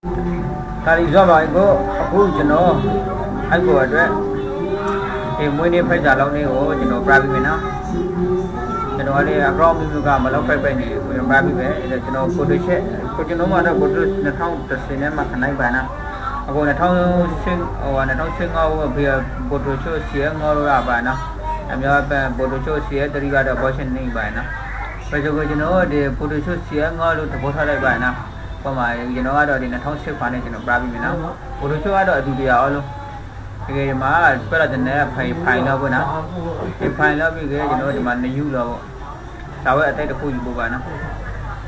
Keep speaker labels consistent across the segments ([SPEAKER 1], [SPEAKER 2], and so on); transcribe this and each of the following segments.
[SPEAKER 1] ဒါရီဆိုပါကိုအခုကျွန်တော်အဲ့ကိုအတွက်ဒီမွေးနေ့ဖိတ်စာလုံးလေးကိုကျွန်တော်ပြပြီးမယ်နော်ကျွန်တော်လည်းအကောင့်မျိုးကမလောက်ဖိုက်ပဲနေကိုပြပြီးပဲအဲ့ဒါကျွန်တော်ဖိုတိုချက်ကိုကျွန်တော်မှတော့ဖိုတို2010နဲ့မှခနိုင်ပါနော်အခု2010ဟို2015ဘေးဖိုတိုချိုစီရငေါ်ရပါနော်အများပဲဖိုတိုချိုစီရတရီကတော့ဘောရှင်နေပါနော်ဘယ်လိုကိုကျွန်တော်ဒီဖိုတိုချိုစီရငေါ်လို့သဘောထားလိုက်ပါနော်ပမာကျွန်တော်ကတော့ဒီ2010ခါနဲ့ကျွန်တော်ပြပြီးမယ်နော်ဖိုတိုချိုကတော့အတူတရားအောင်လို့ဒီကမှာပြရတဲ့နဲ့ဖိုင်တော့ဘုနော်ဒီဖိုင်တော့ပြီးကြကျွန်တော်ဒီမှာနယူတော့ပေါ့ဒါဝဲအတိတ်တစ်ခုယူဖို့ပါနော်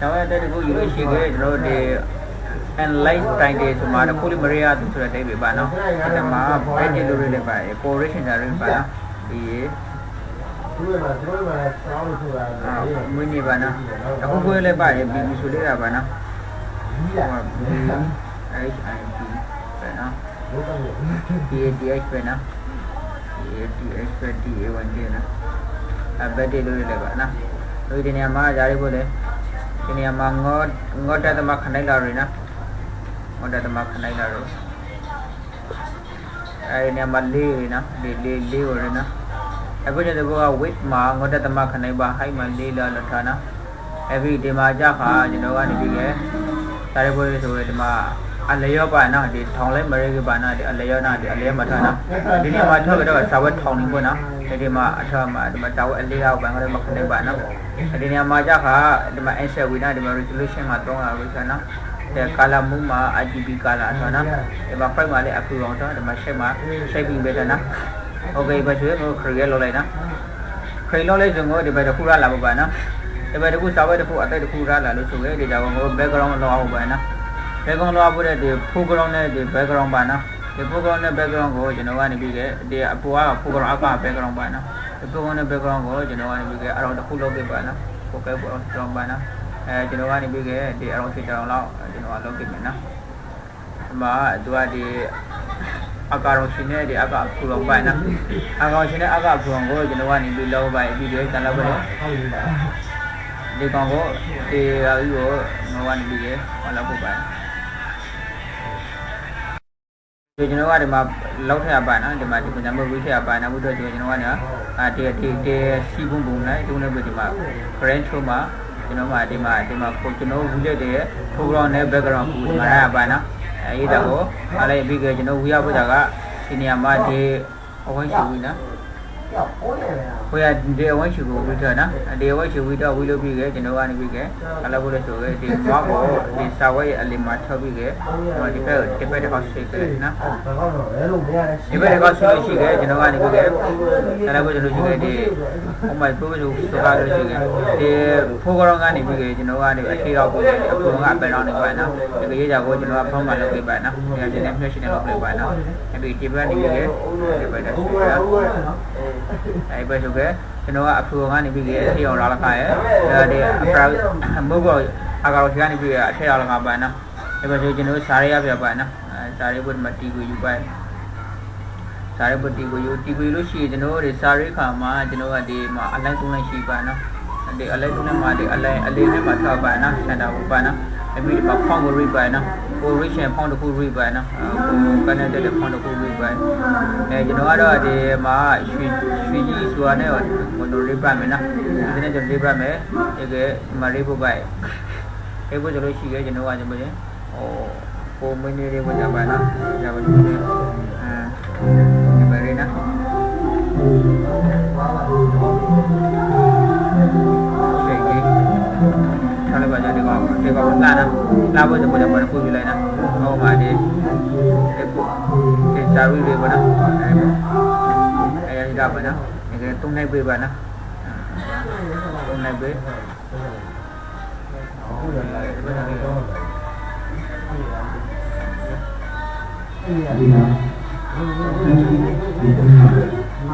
[SPEAKER 1] ဒါဝဲအတိတ်တစ်ခုယူလို့ရှိခဲ့ကျွန်တော်ဒီ analyze တိုင်းတွေဆိုမှာပိုလီမရီယာဆိုတဲ့တိတ်ပဲပါနော်ဒီမှာ edit လုပ်ရတဲ့ပါ correlation တွေပါနော်ဒီမင်းနေပါနော်အခုကိုလည်းပါပြီဆိုလေးရပါနော်HIP ပဲနော်DADH ပဲနော်DADH ပဲ DA1 ကျနော်ဘက်တေလို့လည်းပါနော်ဒီနေရာမှာဂျာရီဖို့လေဒီနေရာမှာငေါတက်သမခနိုင်လာရနော်ငေါတက်သမခနိုင်လာတော့အဲဒီနေရာမှာလေးနော်လေးကိုရနော်အခုကျတော့က width မှာငေါတက်သမခနိုင်ပါ height မှာလေးလာလို့ထားနော်အဲဒီဒီမှာကြခါကျွန်တော်ကနေပြီးခဲ့ဂျာရီဖို့ဆိုဒီမှာအလျော့ပါနော်ဒီထောင်လိုက်မရဲကပါနော်ဒီအလျော့နော်ဒီအလျော့မထားနော်ဒီနေ့မှာထောက်ကြတော့စာဝတ်ထောင်နေပေါ့နော်ဒီမှာအထောက်မှာဒီမှာစာဝတ်အလေးလောက်ပါငါတို့မခနေပါနော်ဒီနေ့မှာကြခါဒီမှာ answer ဝိနာဒီမှာ resolution မှာ300လို့ဆိုနော်ဒီ color move မှာ RGB color ဆိုနော်ဒီမှာ frame မှာလည်းအခုအောင်တော့ဒီမှာ shape မှာ shaping ပဲနော် okay ပဲဆိုရင်ကို create လုပ်လိုက်နော် create လုပ်လိုက်ဆိုတော့ဒီဘက်တစ်ခုရလာပါနော်ဒီဘက်တစ်ခုစာဝတ်တစ်ခုအတိုက်တစ်ခုရလာလို့ဆိုရင်ဒီကြောင့်ကို background လောက်အောင်ပါနော်background လောက်ဖို့တဲ့ဒီ foreground နဲ့ဒီ background ပါနော်ဒီ foreground နဲ့ background ကိုကျွန်တော်ကနေပြီးခဲ့ဒီအပေါ်က foreground အက background ပါနော်ဒီ foreground နဲ့ background ကိုကျွန်တော်ကနေပြီးခဲ့အရောတစ်ခုလုပ်ပေးပါနော် focus ပေါ်တော့ပါနော်ကျွန်တော်ကနေပြီးခဲ့ဒီအရောဖြစ်တောင်လောက်ကျွန်တော်လုပ်ပေးမယ်နော်ဒီမှာသူကဒီအကရောရှင်နဲ့ဒီအကဖူလုံးပါနော်အကောင်ရှင်နဲ့အကဖူလုံးကိုကျွန်တော်ကနေပြီးလောက်ပါပြီးတော့ကန်လောက်ပါဒီကောင်ကိုဒီအကြီးကိုငါကနေပြီးခဲ့ဟောလောက်ဖို့ပါဒီကျွန်တော်ကဒီမှာလောက်ထရပါနော်ဒီမှာဒီနံပါတ်ဝိထရပါနော်ဘုဒ္ဓကျွန်တော်ကနေဒီစီပုံပုံနဲ့ဒီနေ့ပဲဒီမှာ current show မှာကျွန်တော်ကဒီမှာကိုကျွန်တော်ဝီလက်တဲ့ foreground နဲ့ background ကိုမှာရပါနော်အဲဒီတော့အားလည်းပြီးကြကျွန်တော်ဝီရဖို့တာကဒီနေရာမှာဒီအဝိုင်းရှိဝီနော်ကိုရဒီအဝိုင်းရှိကိုဝီထနော်ဒီအဝိုင်းရှိဝီတော့ဝီလို့ပြီးကြကျွန်တော်ကနေပြီးကြအလုပ်လို့ဆိုကြဒီမောက်ကိုဒီစာဝဲအလီမှာထုတ်ပြီးကြဒီဘက်တော့ရှိကြနော်ဒီဘက်တော့ရှိလို့ရှိကြကျွန်တော်ကနေပြီးကြအလုပ်လို့ရှိကြဒီဟိုမှာပို့လို့စကားလို့ရှိကြဒီဖိုးကောင်ကနေပြီးကြကျွန်တော်ကနေအထေတော့ပို့တယ်အပုံကပဲတော့နေပါနော်ဒီကြေးကြကိုကျွန်တော်ကဖုန်းမှာလုပ်ပေးပါနော်ဒီကနေမျှရှင်နဲ့လုပ်ပေးပါနော်ဒီဘက်နေပြီးကြဒီဘက်တော့ရှိကြအဲ့ဘယ်လိုကကျွန်တော်ကအဖူကနေပြီးခဲ့အထအောင်လာလခါရဲ့ဒီအဖရာမုတ်ကောအကောင်ရှိကနေပြီးခဲ့အထအောင်လာခါပါနော်ဒီဘက်ဆိုကျွန်တော်စားရရပြပါနော်စားရဖို့မတီကိုယူပါစားရဖို့တီကိုလို့ရှိရင်ကျွန်တော်တို့စားရခါမှာကျွန်တော်ကဒီမှာအလိုက်သုံးလိုက်ရှိပါနော်ဒီအလိုက်သုံးလိုက်မှာဒီအလေးနဲ့မှာထားပါနော်စံတာပါနော်အပြီးမှာဖောင်းကိုရိပါနော်ကိုရိရှင်ဖောင်းတစ်ခုရိပါနော်ကိုကနေတဲ့ဖောင်းတစ်ခုရိပါကျွန်တော်ကတော့ဒီမှာရွှေကြီးစွာနဲ့ကိုတို့ရိပါမယ်နော်ဒီနေ့ကျွန်တော်ရိပါမယ်ဒီကမရိဖို့ပါအဲ့ဘယ်လိုရှိခဲ့ကျွန်တော်ကကျွန်တော်ကိုမင်းလေးဝင်ကြပါနော်ကြပါလို့ဒီပါရနော်ထားလိုက်ပါကြတယ်ကောင်လာဖို့ဆိုတော့ဘာလို့ပို့ပြလိုက်နော်ဟောပါဒီစာရီတွေပါနော်အဲဒီဒါပါနော်ဒီကတုံးနိုင်ပေးပါနော်တုံးနိုင်ပေး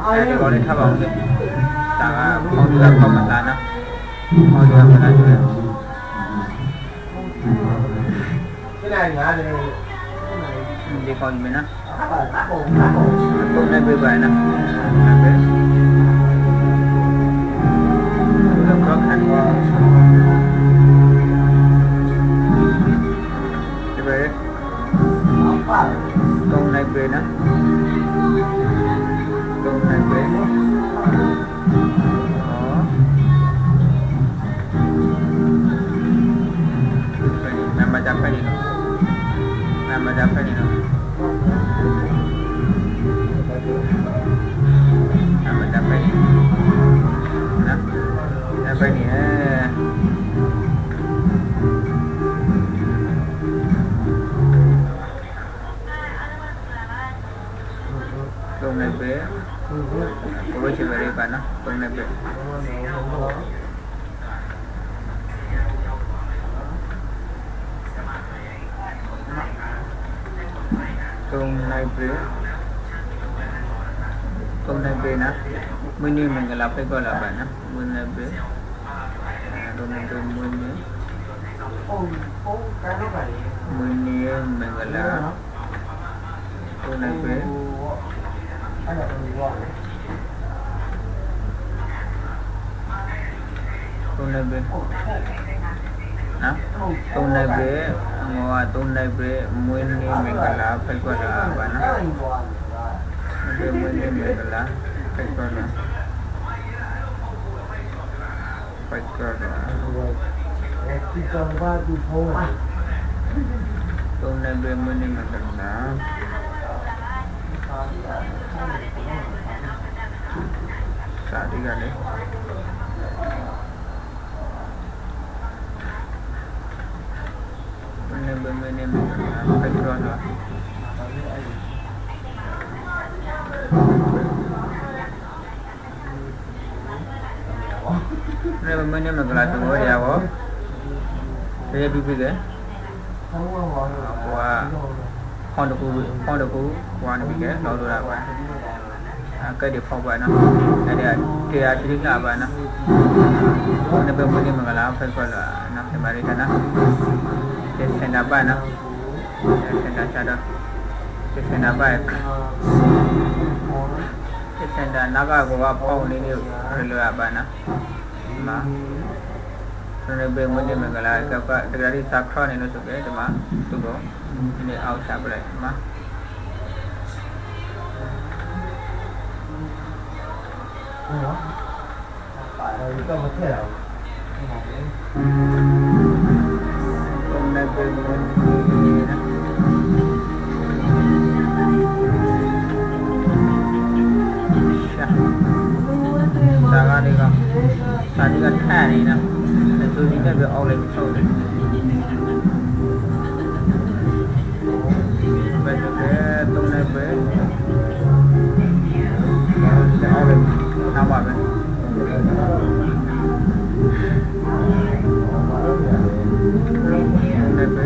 [SPEAKER 1] အဲဒီကောင်လေးထားပါဦးလေဒါကပေါင်းရပေါင်းမလာနော်ပေါင်းရမလာတယ်ဒီကောင်မင်းနော်တုံးနေပေးပါနော်တော့ခံပါဒီပဲ Tông này về nè. Tông này về. Đó. Nằm mà phải đi nó. Nằm mà phải đi nó. Nằm mà phải đi. Nè. Nằm phải đi. Tông này về. Có với chị về đây bạn nó. Tông này về. Tông này về. Tông này về nè. Mình đi mình làm phải gọi là bạn nó. Mình này về. Tông này về mình đi. Mình đi mình gọi là tông này về. Tông này về. Hả? Tông này về. Ngồi tông này về. Mình đi mình gọi là phải gọi là bạn nó. Mình đi mình gọi là phải gọi là. Phải gọi là. Tông này về mình đi mình gọi là. Xả đi ra đấy. Mình em phải cho nó. Nên mình em là cái tụi nó giàu quá. Thế bị cái. Qua con được cú qua nó bị cái đó rồi là qua. Cái điều phong vậy nó. Cái là chỉ là vậy nó. Nên bây giờ mình em là phải coi là nó sẽ bài cái nó. Cái sen đá bài nó. Sen đá chả đó. Cái sen đá bài. Cái sen đá naga của phong này nhiều rồi bài nó. Mà nên bây giờ mình em là cái đi sát kho này nó sẽ cái mà tụi nó này ao sạp lại mà. Hôm nay về mình đi không? Sáng đi gần thả đi nè. Tôi đi cái việc ao lên sâu đi. Bây giờ cái tôm này về. Sẽ ao lên nào vào bên. Tôm này về.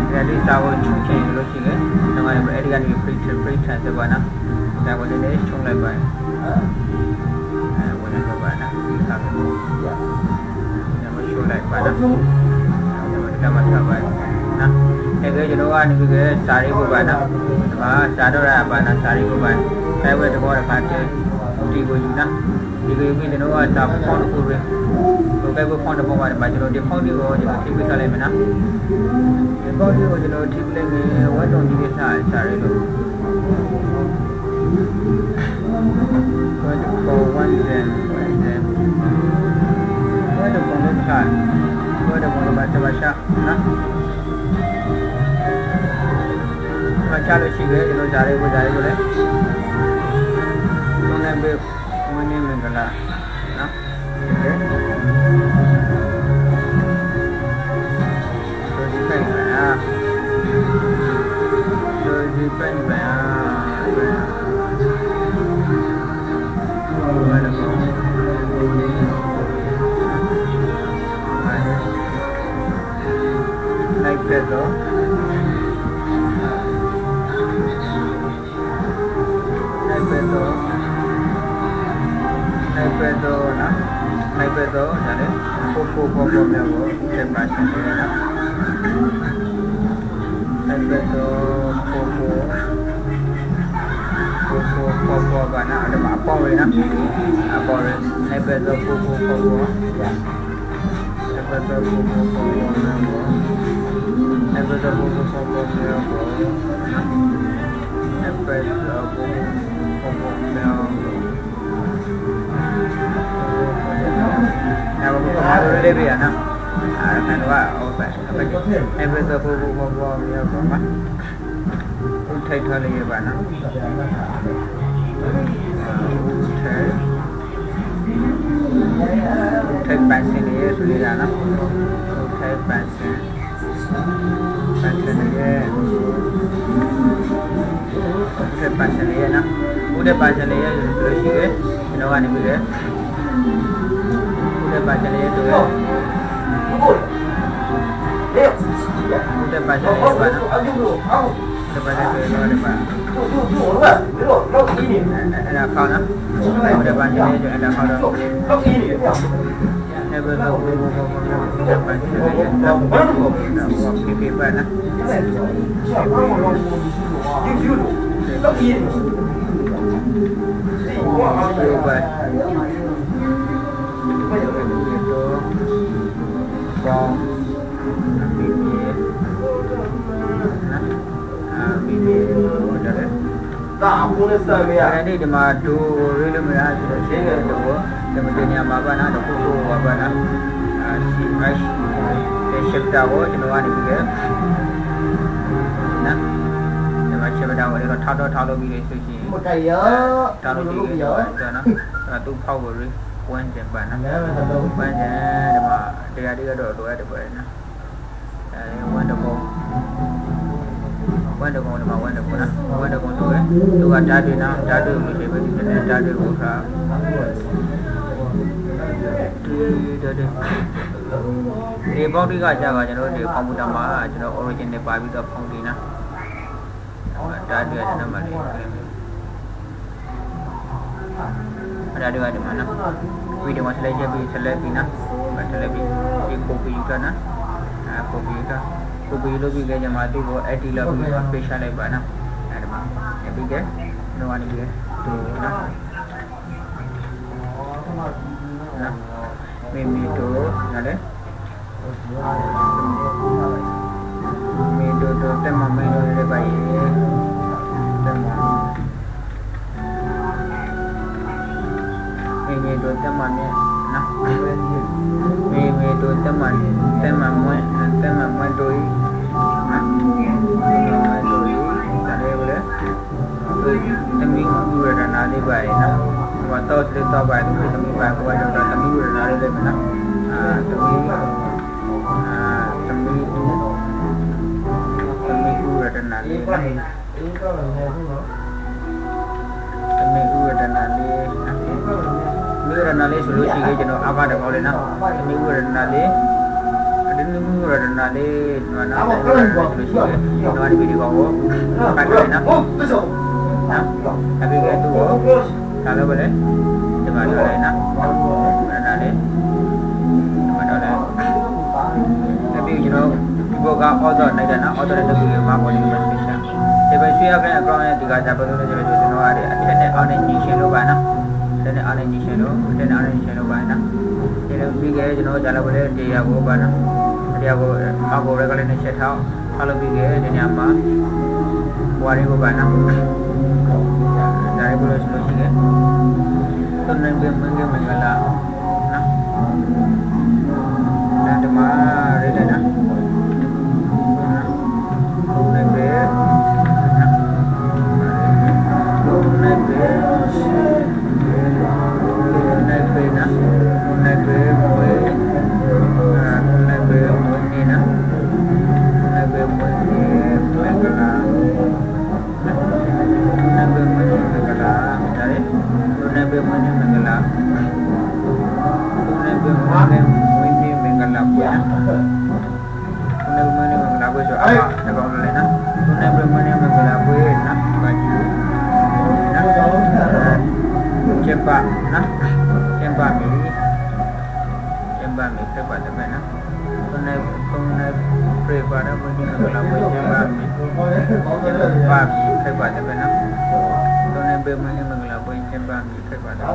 [SPEAKER 1] Jadi tahu cuci dulu sih kan, dengan berikan free sebanyak, saya boleh deh cung lebar, boleh lebar nak, bisa kan, nama show lebar nak, boleh dapat lebar, nah, ini jadi orang ni juga sari bukan nak, sari apa nak sari bukan, saya boleh dengar kata, tiga juta, tiga juta ni orang tak phone kurang. Cái bữa phone được bao nhiêu mà chúng nó đi phone đi rồi chúng nó thích cái này mà nè, cái phone đi rồi chúng nó thích lên cái quay trong những cái xài rồi, quay được cầu quay đèn, quay được con nước xài, quay được con baca nè, baca được gì vậy, chúng nó giải rồi đấy, con em biết mình em mình là, nè. Rồi đi bên vậy à. တော့ဒါလည်းပို့မျိုးကိုတက်ပါရှင်နေတာအဲ့တော့ပို့ဘာနာအဲ့ဒါအပေါ်ရနော်အပေါ်ရအဲ့တော့ပို့အဲ့တော့ပို့မျိုးကိုအဲ့တော့ပို့မျိုးကိုအဲ့တော့ပို့မျိုးကိုnào cũng có hai đôi bây giờ nè thành quá ok em bây giờ phụ nhiều có mắt cũng thấy thôi là như vậy nè thấy bạn xin đi xử lý ra nè thấy bạn xin đi thấy bạn xin đi nè udah bạn xin đi rồi gì cái nó ăn gì cái udah baca lihat tu ya. Udah baca lihat mana? Udah baca lihat mana pak? Ada kau nak? Udah baca lihat juga ada kau dah. Ni betul udah baca lihat. Dah pipi mana? Con bibi udah deh. Tak boleh saya. Jadi di madu itu merah sudah sih itu. Kemudian yang apa nak ada kuku apa nak si Aish chef tahu jenuan itu ke. Nah, jenuan chef tahu itu thalo bibi itu sih. Thalo bibi ituนะtu power quan trọng bạn quan trọng để mà đi cái đồ để vậy nè quan trọng để mà quan trọng tôi ăn trái đi mình sẽ phải đi trái đi uống ra đi bao đi cái cho nó để không bị đâm mà cho nó origin để bài bị đâm không đi nè trái đi cho nó mà đi ada di mana video masalah selebih na selebih di kopi juga na kopi lebih ke jamaah tu वो 80 lebih special है बना ada mah lebih ke nuan lebih tu na mimi tu ada mimi tu tema menu lebih baik tema mimi tu teman ni, nah, mimi tu teman doi, nah, doi, jadi boleh, temi guru dan nadi baik, nah, waktu cerita baik tu temi baik, waktu temi guru dan nadi lebih, nah, temi guru dan nadi, temi guru dan nadi. Mira nali solusi ke jenuh apa ada kau lena? Minggu nali, ada minggu nali, mana solusi ke? Mana bini kau? Apa lena? Nah, tapi ke tu kalau boleh, cuma lena, mana nali, mana nali. Tapi jenuh ibu kau order naik dana, order itu bagi mak boleh spesial. Tapi siapa yang kau yang tiga jam tu jenuh ada, ada orang ni selalu bana. Dan ada ni channel bana. Jadi bigi jenuh jalan boleh dia aku bana. Dia aku boleh kalau ni set out. Kalau bigi jadi apa? Wari aku bana. Dari boleh solusi ke? Tu nanti menggala. Nah. Dan tempat ada na. Cempa mi ba mi khai ba de ba na con này pre ba da ba ni la ba chen ba mi ba mi khai ba de ba na con này be ma ni ma la ba chen ba mi khai ba de ba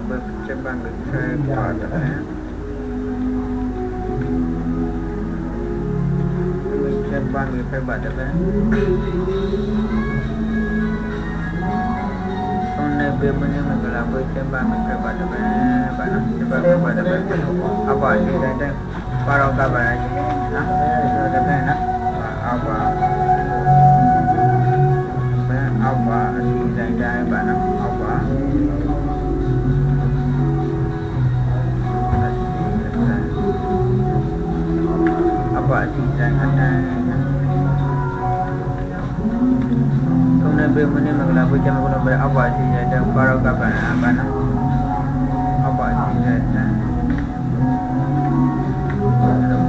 [SPEAKER 1] ba chen ba mi khai ba de ba chen ba mi khai ba de ba be mene mengala boy temba mengka pada bana temba pada apa ni dan para ka bana na ada bana apa ni dan bana apa si dan be mene mengala boy temba kono be apa si dan para ka bana apa si dan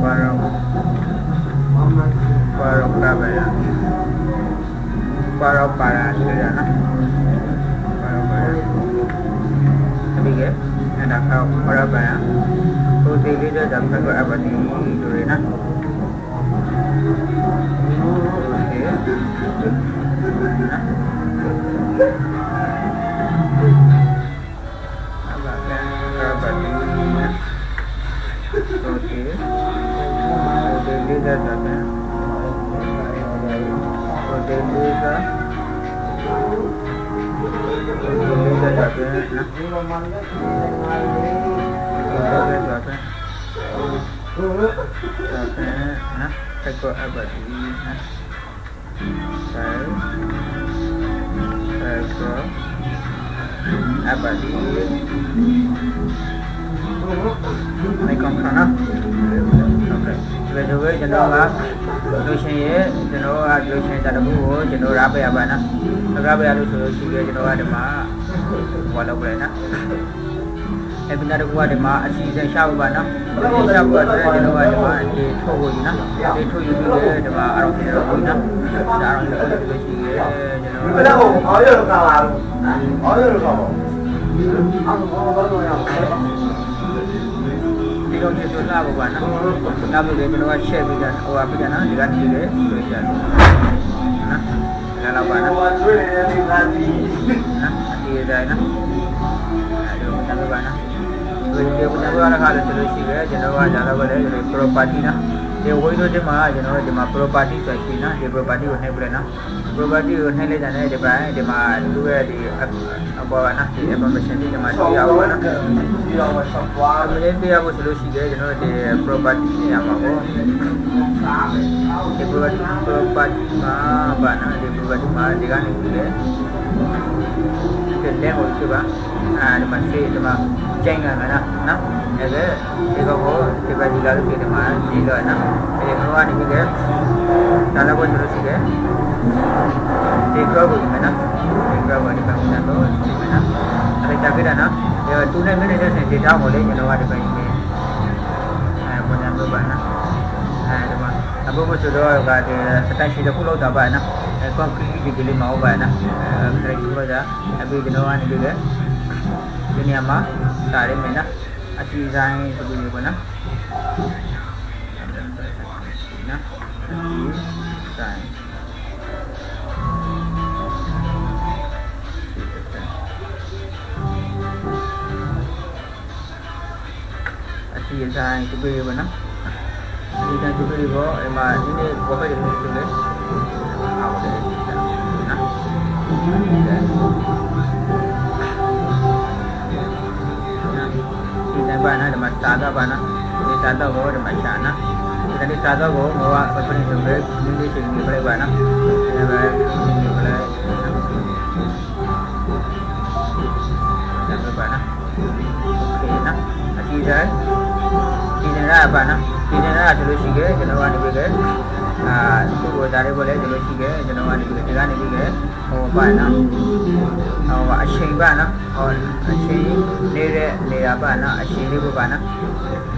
[SPEAKER 1] para ka bana para sudah na para tapi ke ada kau para bana tu tinggi dah dapat kau apa ni tu na này còn khả năng về đối với nó là đôi xe nó đôi xe ta đã mua nó ra về bạn nó ra về đôi xe nó ra để mà qua đâu vậy nè em bây giờ được qua để mà chỉ để sao bạn nó sao bạn nó ra để mà để thâu rồi nè để thâu rồi để mà ăn cái rồi nè ra rồi cái gì
[SPEAKER 2] bây giờ không ở đây cả là ở đây không
[SPEAKER 1] Itu itu lah bukan, nak beli kita buat share beli kan, awak beli kan, juga ni juga, beli kan, nah, lalu bukan, nah, nanti ada na, ada macam tu kan, dia punya orang kalau terus juga, jenawa jalan boleh, property na, dia woi tu jenawa property sesuatu na, dia property orang boleh na, property orang le jana dia berani, dia mah dua di apa na, dia information dia mah dia apa na. Kemudian dia aku solusi dia, di property ni apa ko? Di property mah, bana di property mah dia ni dia. Kedai hoi tu bah, ada masih tu mah cengang na, na. Jadi dia ko tiba tiba lalu dia mah dia na. Jadi keluar ni dia, dalam ko solusi dia. Dia ko mana? Dia ko ni bangunan tu, mana? Ada cakap dah na. Tu ni mana dia sendiri dah boleh jadi ada bayi ni. Punya berbana. Ada mah. Abu pun sudah ada setan sida pulau dah bana. Konkret di gili mau bana. Kerja pulau dah. Abu jenawan ni juga. Ini ama sari mana? Asli zai tu ni bana. Nah. Zai. Iya saya itu beri mana? Ini kan tu beri ko, emang ini berapa jenis tu le? Awak deh, nah. Ini mana? Ada masalah mana? Ini sahaja ko, ada masalah. Jadi sahaja ko, bawa apa ni tu beri, ini sini beri mana? Ini beri, jangan mana? Okey, nah. Asal saya. Tinera apa na? Tinera dulu sih ke, jenawa ni juga. Tu dari boleh dulu sih ke, jenawa ni juga, jalan ni juga. Oh apa na? Oh asyik apa na? Oh asyik ni apa na? Asyik ni apa na?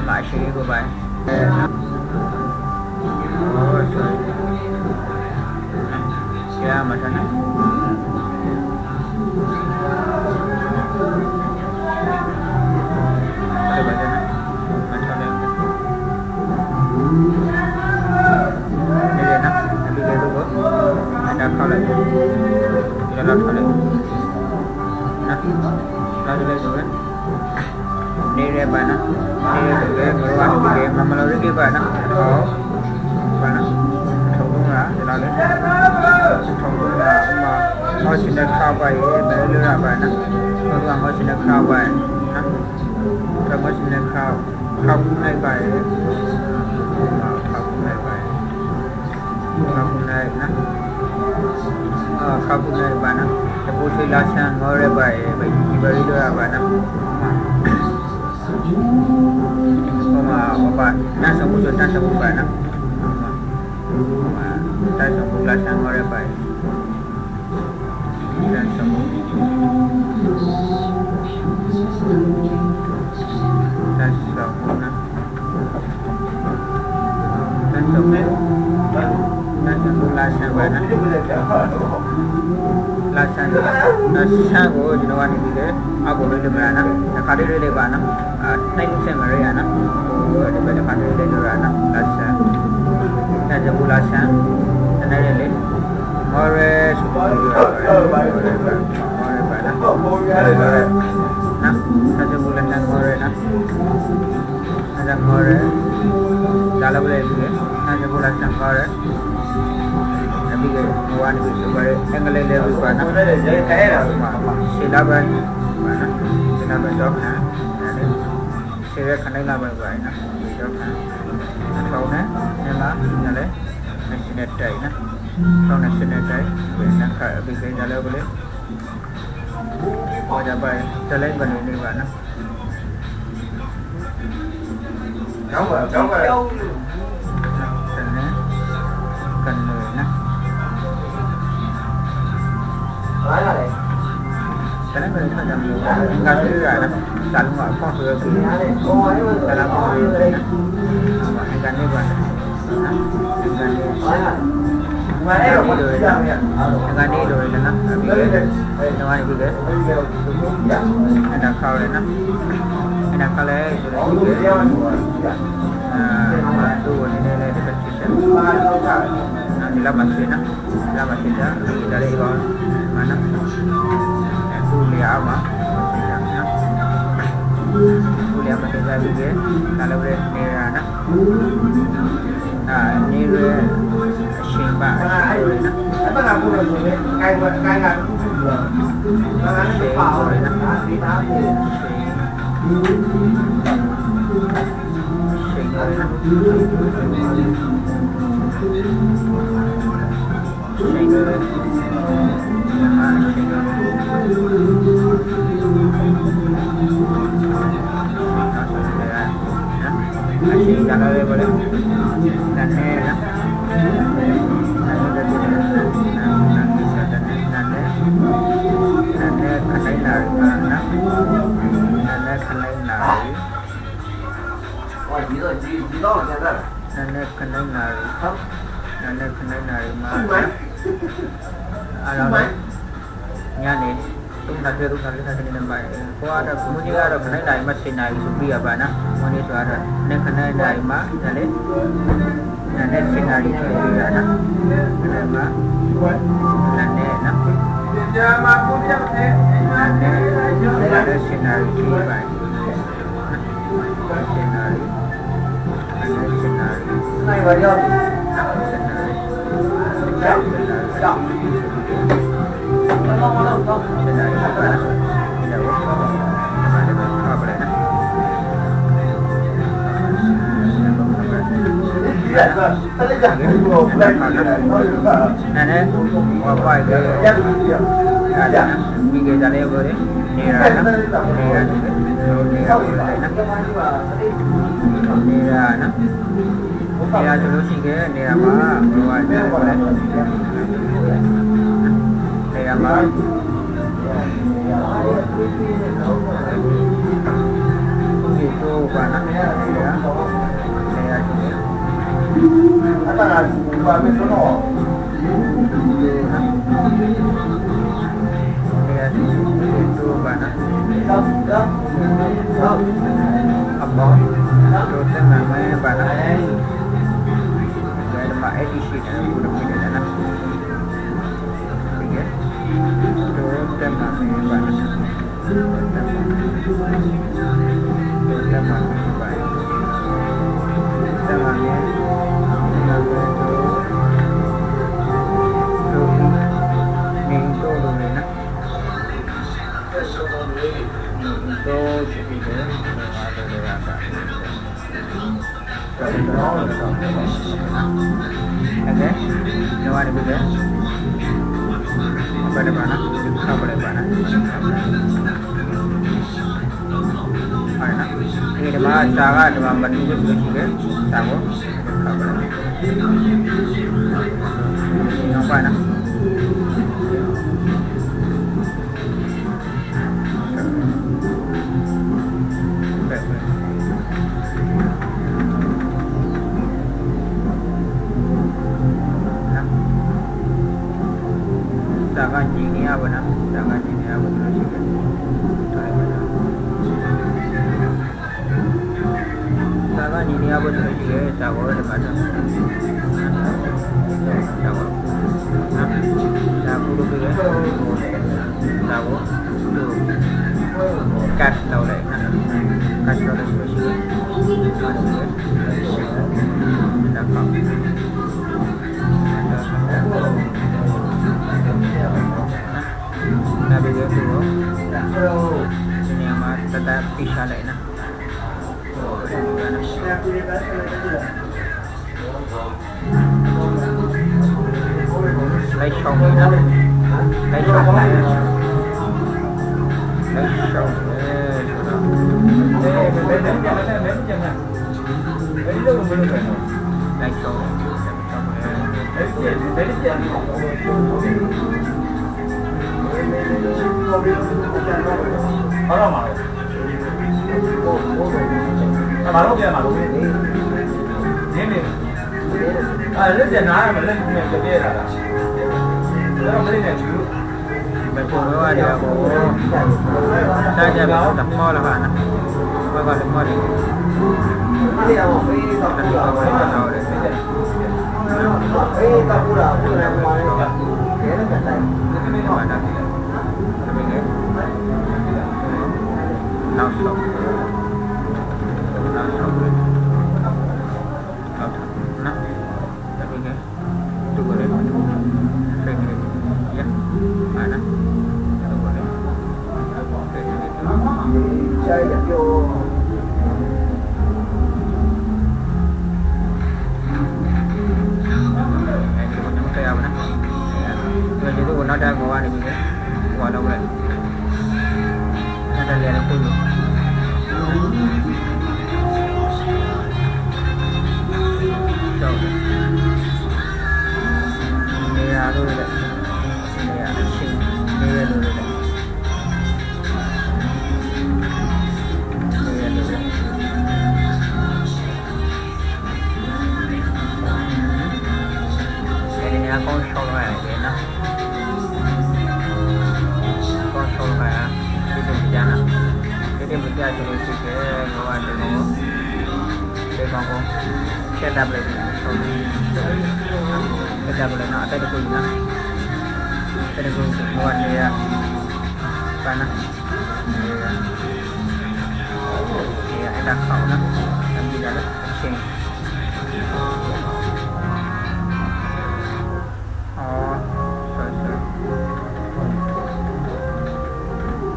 [SPEAKER 1] Asyik ni apa? Oh sorry. Ya macam na? လောက်ထားလိုက်နော်လောက်လိုက်ဆိုရင်နေရပါနော်နေရဆိုရင်ဘောကဒီမမလို့ရခဲ့ပါနော်ဟောပါနော်ထုံးတာဒီလောက်လေထုံးတာဥမာဟောရှင်တဲ့ခါပါရဲ့ဘယ်လိုရပါနော်ဟောကဟောရှင်တဲ့ခါပါနော်တော့ဟောရှင်တဲ့ခါနိုင်ပါရဲ့ခါနိုင်ပါရဲ့ခါနိုင်နော်ခါနိုင်ပါနော်တပူသေးလာချမ်းငေါ်ရပါရဲ့ဒီဘရီလိုရပါနော်apa nak sembuh sudah sembuh kan nak dah sembuh lah sang orang baik dah sembuh nak sembuh lah sang baik nak lah sang ko jinawa ni bile ako le mana nak kali le bana naik musim mereka nak di bawah kali le dorana lah sang dan sembuh lah sang dan ada le more super nak sembuh lah sang more nak ada more dalam boleh juga sembuh lah sang more tapi ke wan itu sebagai angle level mana silaban mana silaban dokna ada sila kanai laban baik na dokna atau na nela nela national day na atau national day nak bikin jalan boleh wajah baik jalan bani ni mana jauh kan na karena mereka ada enggak juga ada selalu nggak kos lagi dalam ikan ini banyak ikan ini dulu na dengan itu guys ada kau le na ada kau le itu ini le dekat sini di lama sini dari bawah mana kuliah apa kuliah macam tadi ke kalau boleh nira nak nira simba
[SPEAKER 2] apa nak buat tu kain nak
[SPEAKER 1] Asing kalau boleh nane kanai nari mana nane kanai nari nane kanai nari mana alam nyane tung nasi nampak. Kau ada kemudian ada kanai nari masih nari supi apa na? Moni suara ne kanai nari ma nane nane sinari supi na nama nane na nane nane sinari supi baik sinari nane sinari
[SPEAKER 2] Này vào đi không?
[SPEAKER 1] Nane, apa itu? Ada, bikin jalan boleh. Nira, nira terus sih ke nira mah, bawa aja boleh. Nira mah. Itu panas ya, nira juga.
[SPEAKER 2] Apa nak buat macam tu?
[SPEAKER 1] Itu panas. Apa? Itu namanya panas. Ada mak edisi dan udah punya dana. Tiga. ပါတက်မှာပါတက်မှာလည်းနေတော့လို့နေနော်တော့ရှိပြီလေအားလုံးရတာ Okay, no one will be there. Apa ada mana? Apa ada mana? Mana? Ini ada mana? Saga ada mana? Batu juga juga. Sago. Apa ada? Ini apa nak? Jangan ini apa nak? Jangan ini apa terus juga. Jangan ini apa terus juga. Sago ada mana? Sago. Nah, sago dulu ya. Sago tu. Kat tahu leh. Kat tahu leh terus juga. Mana juga? Dapat. Nabi dia tu, ini amat tetap pisah leh na. Lấy sông đi đó, lấy sông này, lấy sông, lấy sông.
[SPEAKER 2] Ở mà mà lúc kia mà lúc kia thế này lên tiền nói mà lên cái kia là nó lên này
[SPEAKER 1] Mình cùng với ai đều có đại gia bị tập mò là bạn ạ. Qua qua tập mò đi. Đặt đi vào cái bắt đầu đấy. Nào sống lên nào thẳng nắp tại vì cái tôi có đấy phê cái nhé phải nè tôi có đấy phê cái chơi được vô này thì còn những keo nữa rồi thì tôi còn nói ra qua thì mình cái qua đâu đây ada lihat itu jauh ini ada deh ini asing ini ada deh ini ada deh ini aku show lagi nah aku show lagi Jangan, jadi berjaya terus juga kawan dulu. Jadi kamu kita boleh, kita boleh nak ada tu juga. Ada tu kawan dia, mana? Dia ada kau nak, nanti dah ceng. Oh, sorry.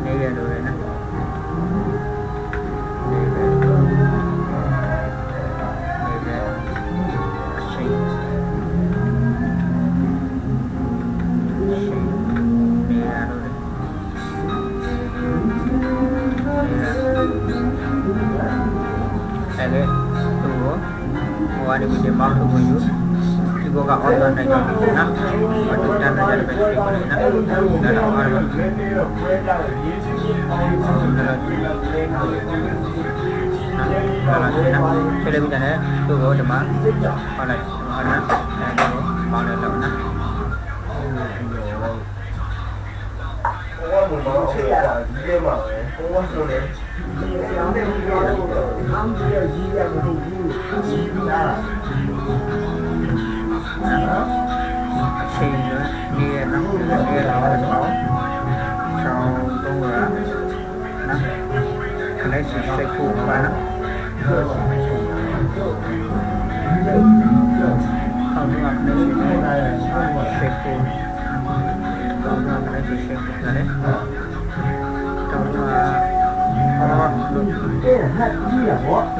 [SPEAKER 1] Đây là rồi nè. Đây tu, mua đi bây mau tu bây giờ. Thì có cả online này cho mình nè, và chúng ta đã nhận được cái này nè, đó là online. Kalau kita pilih macam ni, tu bawa cuma, kalau mana, tu bawa le lawan na. Xin nữa, đi nó, đi là nó, sau shake cool bạn đó không đúng không nên shake cool không đúng không nên shake cool là đấy trong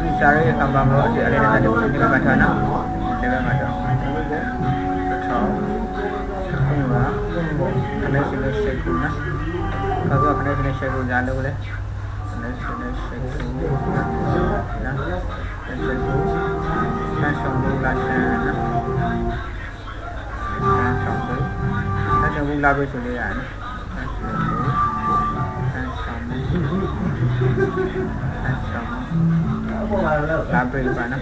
[SPEAKER 1] đi xa đấy không bằng nữa thì ở đây là được những cái bài thơ nó để bài thơ không nữa anh ấy sẽ shake cool đó kalau aku nak finish aku jalan boleh finish aku nak finish aku nak sambung lagi nak sambung lagi boleh ya nak sambung lagi mana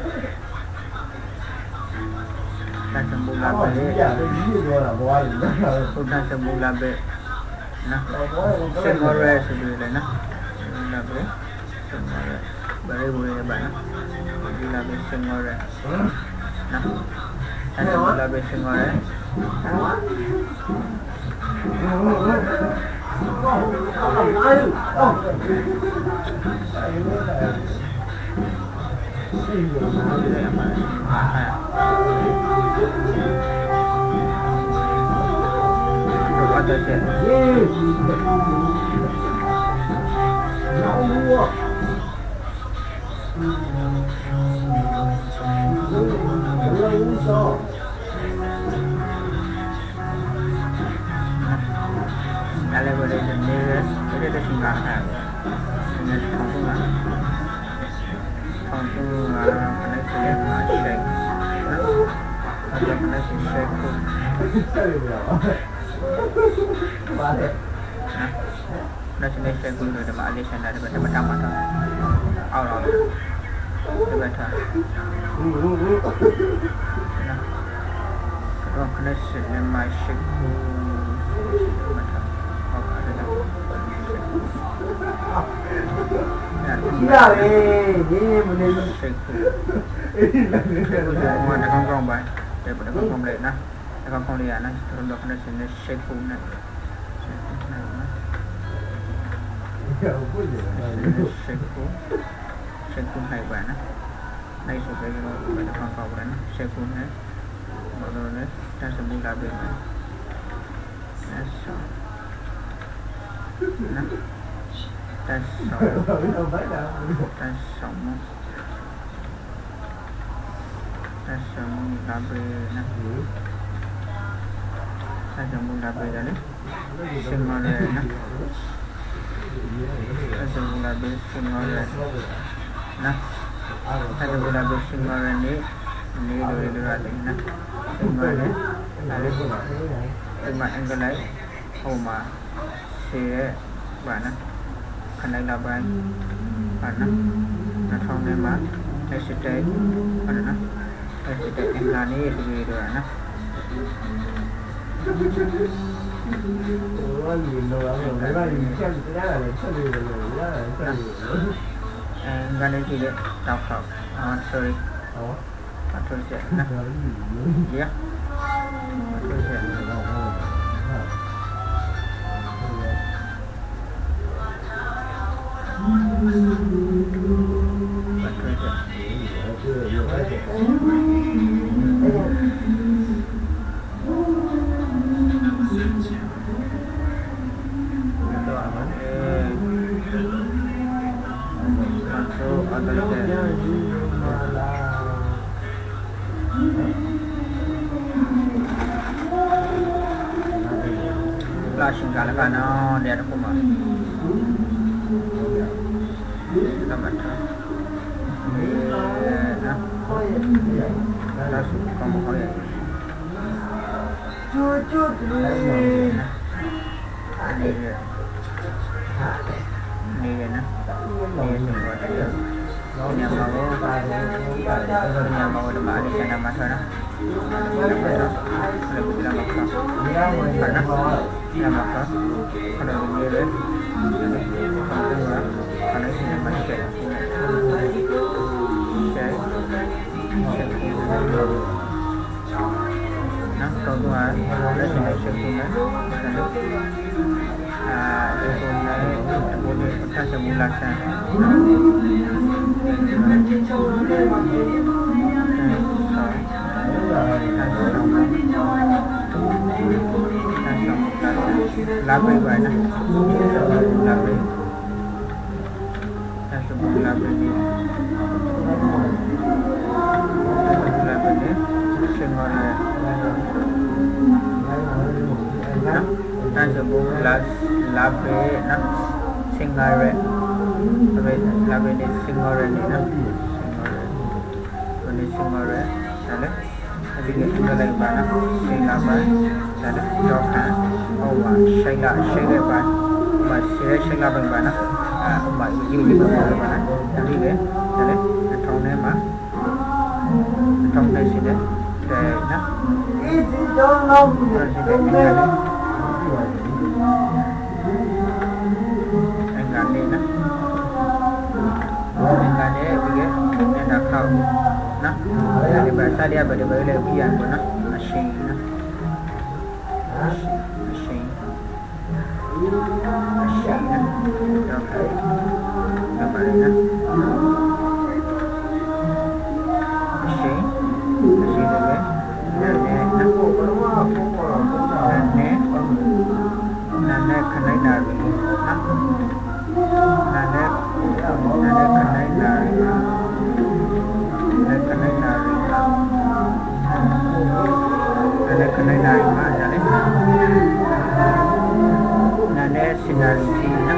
[SPEAKER 1] nak sambung lagi sudah sambung lagi nah semua sebelumnya nah labe semua baru boleh banyak labe semua nah ada labe semua ada je. Kalau boleh sendiri, itu dah singgah kan. Ini kampung kena siap shake. Ada kena shake tu. Nó sẽ lên xe của người mà lên xe này để mình trăm mà thôi, ao rồi, để mình thôi, rồi nó sẽ lên máy xe của mình thôi, ok đây là xe của nó không rong vậy, để mình không lệ nè, không lệ nè, rồi nó sẽ lên xe của này. Sekun hai bạn á, đây số cái bạn phong cầu đấy, sekun đấy, mọi người đấy, ta sẽ mua lại bên này, ta sống, ta sống lại bên này, ta sẽ mua lại bên đấy, sinh hoạt này nè. Ada gula besin orang, nah, ada gula besin orang ni dulu ada, nah, semua ni, ada cuma enggak lain, homa, sih, mana, kena laban, mana, nak tahu ni mah, estate, mana, estate enggak ni dulu ada, nah. Gan ini juga tahu, sorry, sorry je, nah, ya, sorry je. Flashing kala kana dia aku mah. Tamat. Nah. Langsung kamu kaya. Cucu ni. Ni nah. Ni semua dia. Yang mau demak ni sana masana. Kalau bilang apa? Karena yang apa? Kalau dia karena sini masih nah, kalau tu ada sini sini ဒီကိုလည်းဘုရားဆက်ဆက်မူလာဆန်းလာပေးပါနော်လာပေးဆက်စပ်လာပေးဒီလာပေးစင်မော်ရဲนั่นจะบุลาลาเปนะสิงหาเรลาเปนี่สิงหาเรนี่นะวันนี้สิงหาเรนั่นแหละอันนี้ก็อะไรบ้างนะสิงหาบ้านนั่นแหละจอกันเอามาใช้ละใช้เลยบ้านมาใช้ละบ้านนะมาอยู่บ้านบ้านอันนี้ก็นั่นแหละท้องเนี่ยมาท้องได้สิเนี่ยแต่นะEnggak ni, begini, ni nak kau, nah, dari bahasa dia berbeza lebihan tu, nah, asyik, nah, asyik, nah, okay, apa ni, nah, asyik, asyik ni, nane kanai nari, nane kanai nari, nane kanai nari mana ni? Nane sinari na,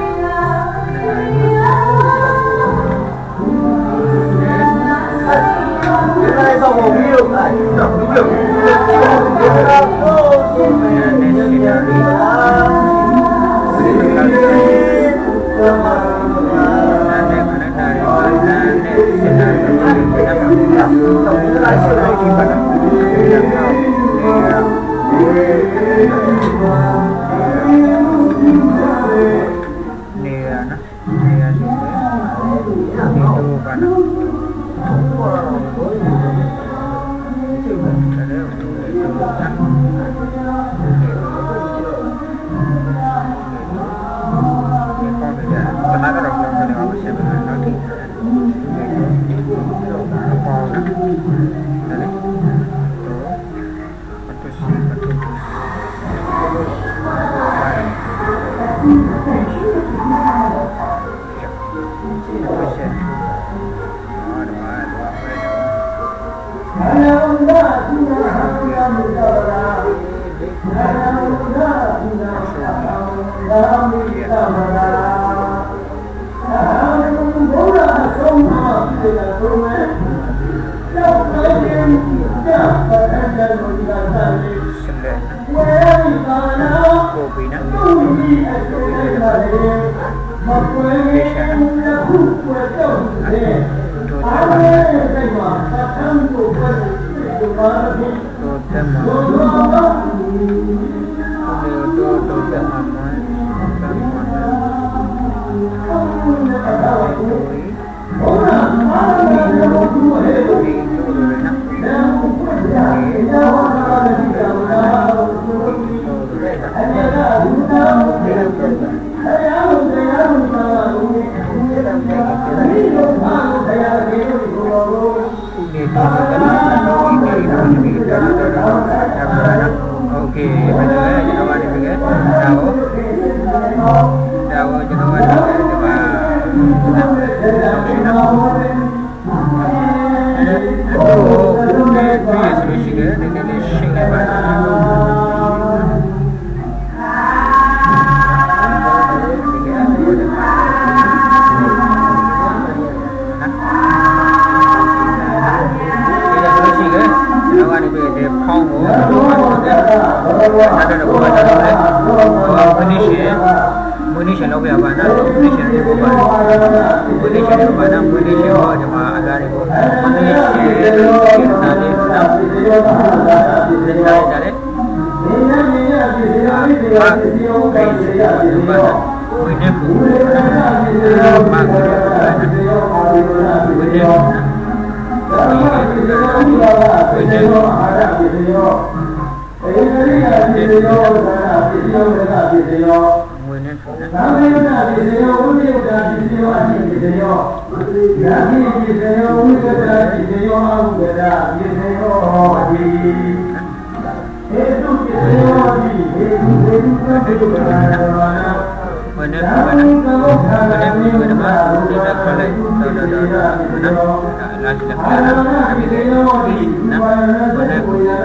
[SPEAKER 1] munition lo kaya ba na munition ni ba munition ni ba na munition ho jama agari ko munition na ni na dale နဲ့ဆိုနေ
[SPEAKER 2] သာမေတ္တာဒီစေယောဝိပ္ပတာဒီစေယောအတိဒီစေယောယာတိဒီစေယောဝိပ္ပတာဒီစေယောအဝိပ္ပတာဒီစေယောဒီဟေတုဒီစေယောဒီဟေတုဟေတုသဗ္ဗေကနာနာ
[SPEAKER 1] မနေ့ကမနေ့ကဒီမှာဒီကခလိုက်တော့နော်လာကြည့်လိုက်အမေလေးနော်မနေ့ကဒါတော့ဆက်ပြီး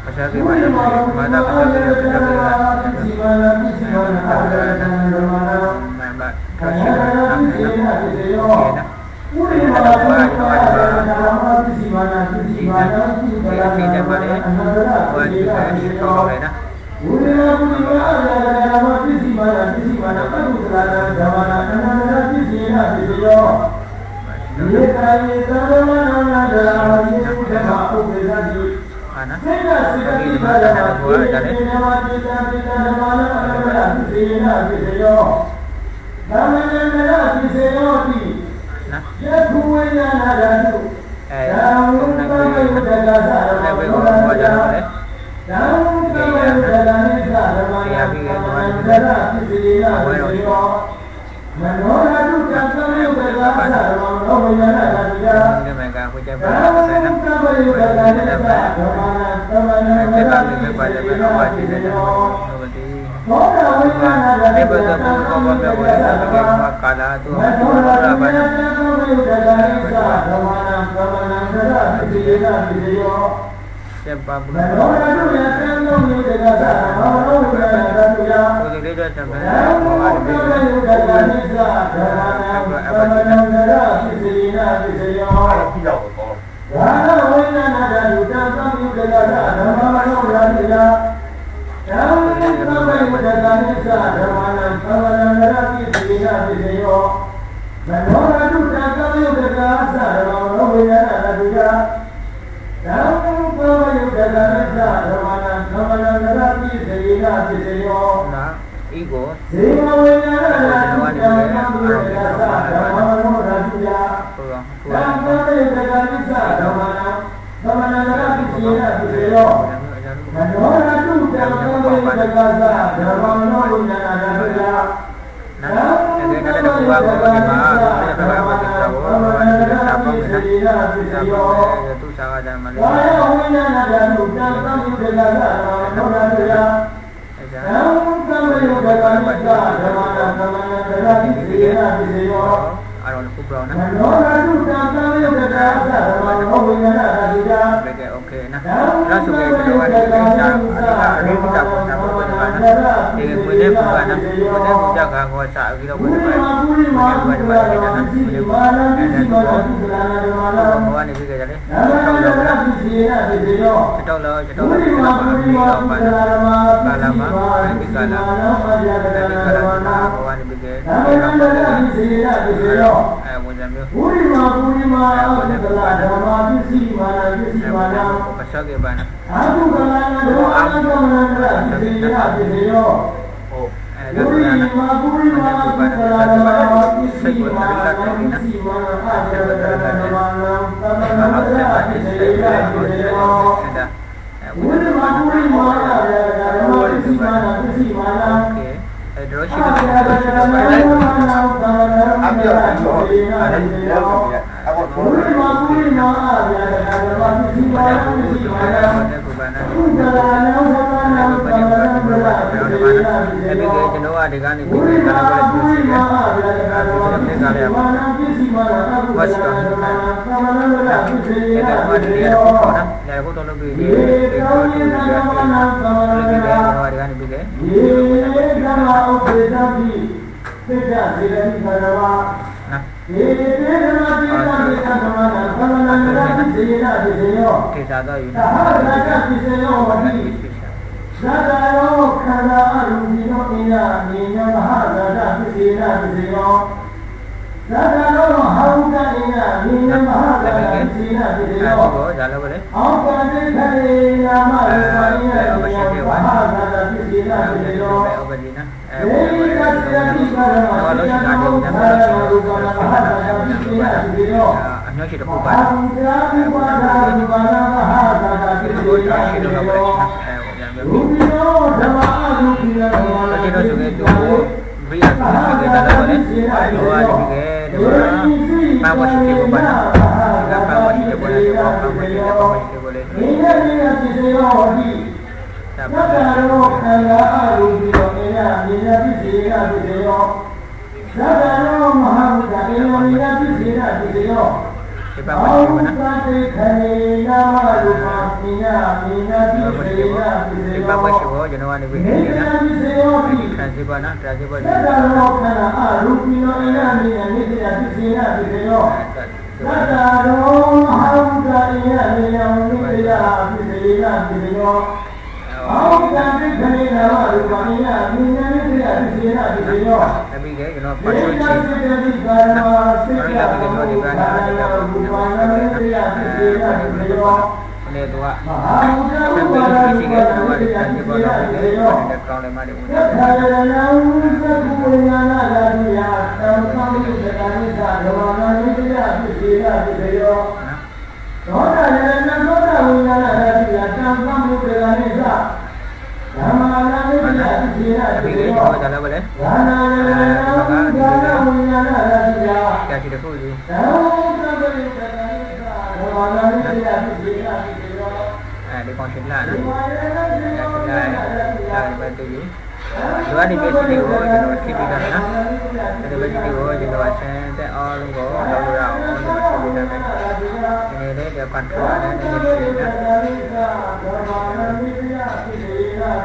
[SPEAKER 1] pasal ke mana mana pasal ke mana kasih mana tapi di mana ada buah dari ego okay nah langsung ke kedua di kita hari kita bersama bagaimana dengan mulai bukan mulai menjaga kuasa kita bagaimana mulai buat kita dan semua ni juga jadi cetok lo lama di kalam kawan begitu pasal ke mana Siapa ဒီဘဘရှိဘောကျွန်တော်ကနေပြီးနေနော်ဒီ transit ပါနော် transit ပါဒီ
[SPEAKER 2] သတ္တရောခန္ဓာအရူပိနောအိနာမိနိစ္စယပစ္စေနပစ္စယောသတ္တရောမဟာဝုဒ္ဓအိယမိယဝိနိစ္စယပစ္စေနပစ္စယောအောကံပိခဏိနာရူပနိယမိနိစ္စယပစ္စေနပစ္စယော
[SPEAKER 1] အမိကေကျွန်တော်ပတ်လို့ချင်းဒီကနေ့တော့ဒီကနေ့တော့ဒီကနေ့တော့မဟာဝုဒ္ဓဝိနိစ္စယကျွန်တော်က transit ပါတော့ဒီကောင်းတယ်မှလည်းဝင်တယ်
[SPEAKER 2] သာယနာဝိသကုဝိညာဏရာတိယသံဃာမိစ္ဆာနိသဓမ္မနာနိစ္စယပစ္စေနပစ္စယောသောတာယနာသောတာဝိညာဏရာတိယသံဃာမိစ္ဆာနိသဓမ္မနာနိစ္စယပစ္စေနပစ္စယော
[SPEAKER 1] ဒါလည်းပဲလေ
[SPEAKER 2] သာနာယနာသောတာဝိညာဏရာတိယ
[SPEAKER 1] ကြာရှိတခုစီ
[SPEAKER 2] သံဃာမိစ္ဆာနိသဓမ္မနာနိစ္စယပစ္စေနပစ္စယော
[SPEAKER 1] ဒီကောင်ရှင်းလာနော်လာပဲတူပြီဒီဝါဒီပစ္စည်းတွေကိုကျွန်တော်ထိပြီးတော့နော်ဒီပစ္စည်းတွေကိုကျွန်တော်ဆန်းတဲ့အားလုံးကိုလောက်ရအောင်ကျွန်တော်ထိပြီးတော့ဒီနေ့လေးဒီ control နဲ့ဒီနေ့ရှင်းတာ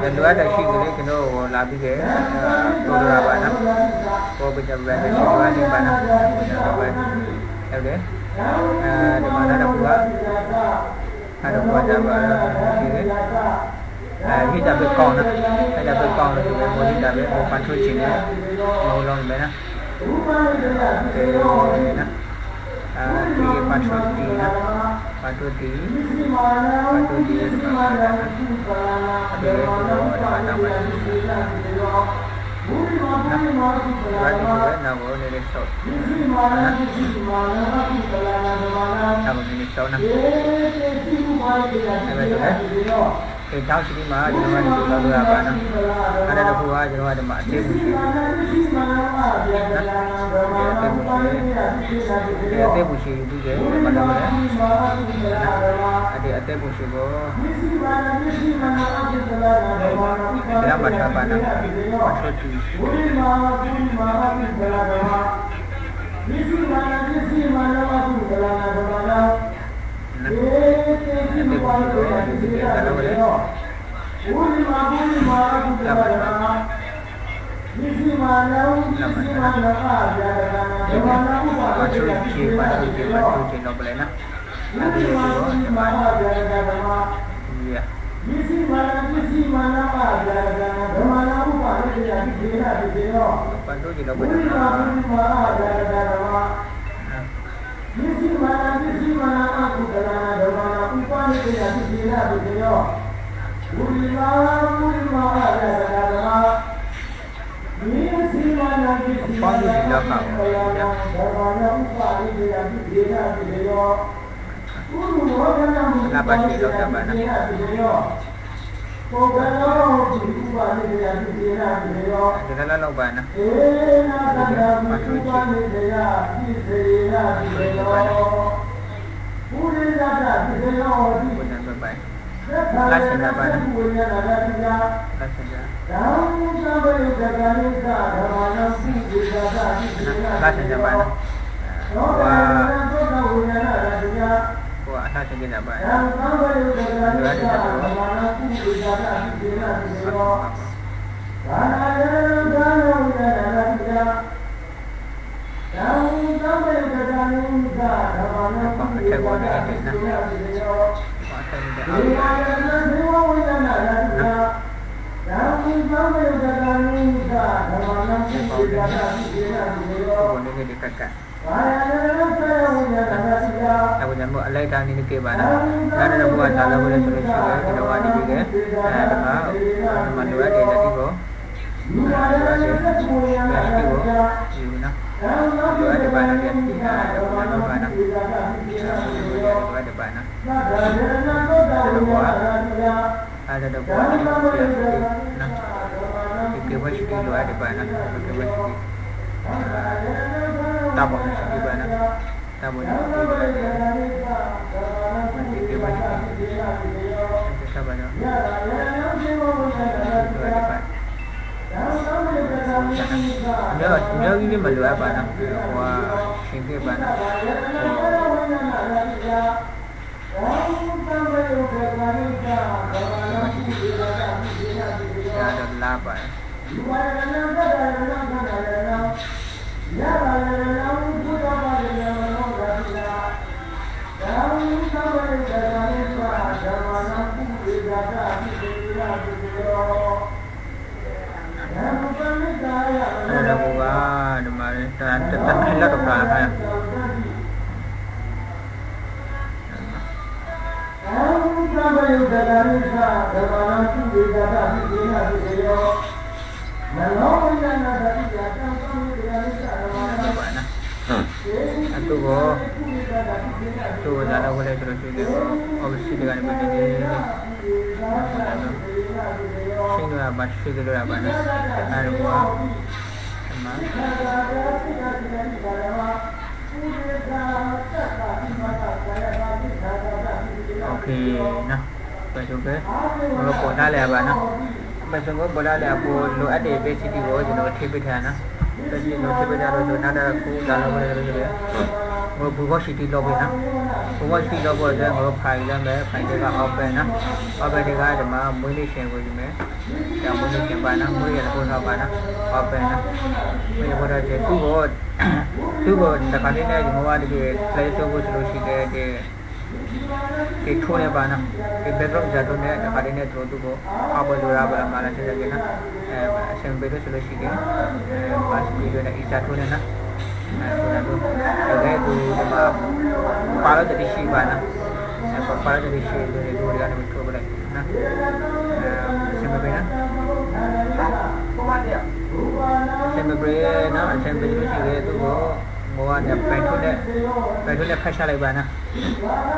[SPEAKER 1] ဒီလိုအပ်တဲ့ရှိကလေးကျွန်တော်လာပြီးခဲ့တို့ရပါနော်ဘောပကြပဲရှိပါနေပါနော်ဟုတ်တယ်ဒီမှာတော့ကအဲ့တော့ဘာကြပါလဲဒီဟိတပဲကောင်းနော်အဲ့ဒါပဲကောင်းလို့ဒီမိုဒီတာပဲဟို control ချင်တယ်ဟိုလုံးပဲနော်ဒီနော်ဒီ control တီနော် control တီ control တီဒီမှာအဲ့ဒါတော့ဒါတော့ပဲဘာဒီပဲနော်ဘောနေလေးဆော့တာမင်းလေးဆော့နော်အဲ့ဒါဒီတောက်ရှိမှာကျွန်တော်ကဒီလိုလုပ်ရပါနော်အဲ့ဒါတခုကကျွန်တော်ကဒီမှာအသေးဘူးရှိတယ်အသေးဘူးရှိပြီးကြဘာလို့လဲအသေးဘူးရှိကိုဒါမှတ်ထားပါနော်ဆက်ကြည့်လိုက်တာနေနေကြပါနော်ဒါနဲ့တော့ဘာသာလို့လဲဆိုလို့ရှိရင်ဒီတော့ဝါဒီပြီးခဲ့အဲဒီမှာမလိုရတဲ့လက်ဒီကိုယူနော်လိုရတဲ့ဘာသာတဲ့ဒီဟာတော့ဘာလို့ပါနော်လိုရတဲ့ဘာသာနော်ဘာအဲ့ဒါတော့ဘာဒီနော်ဒီကေဝရှိလိုရတဲ့ဘာနော်ကေဝရှိတာပေါ်ရှိဘာနော်တာပေါ်ဒီကေဝရှိတာဘာနော်nhớ cái mà lựa bạn nào qua những cái bạn nào တော့လာပါတယ်အဲ့ဒါကဒီမှာတက်ခိုင်းလာတော့ပါလားသူကလာဝလဲဆိုလို့ရှိတယ် obviously ဒီကနေပြနေတယ်ရှင်းရပါရှိကြရပါနဲ့အဲ့ဒါကမှโอเคနော်ပဲဆိုပဲเราပေါ်လာလဲပါနော်ပဲဆိုတော့ပေါ်လာလဲပေါ်လိုအပ်တဲ့ basic ကိုကျွန်တော်ထိပိထားနော်တကယ်လို့ထိပိထားလို့နောက်တော့ကိုလာလို့ရတယ်ဆိုတော့ဘူဘောရှိတီလောက်ပဲနော်ဘူဘောရှိလောက်ပေါ်တဲ့ဟိုဖိုင်လည်းပဲဖိုင်တွေက open နော် open တွေကဒီမှာမွေးနေ့ရှင်ကိုယူမယ်ဒါမွေးနေ့ရှင်ပါနော်မွေးရတဲ့ပုံတော့ပါနော် open နော်မွေးရတော့တဲ့သူ့ကိုတခါလေးနဲ့ဒီမှာတကယ် play store ကိုဆိုလို့ရှိတဲ့ဒီထိုးနေပါနော်ဒီ background ဇာတ်တုံးနဲ့တခါလေးနဲ့သူ့ကိုအောက်ပေါ်လိုရပါလားမလားသိကြတယ်နော်အဆင်ပြေလို့ဆိုလို့ရှိတယ်ဘာစပီလိုနဲ့အစားထိုးနေနော်ဆိုတော့သူဒီမှာပါလို့တရှိပါနော်ပါလို့တရှိလို့ဒီလိုရတယ်ထိုးပလိုက်နော်ဆင်ပြေနော်ဆင်ပြေနော်ဆင်ပြေလို့ရှိတယ်သူ့ကိုဘောကနေပန်ထုနဲ့ဖတ်ချလိုက်ပါနော်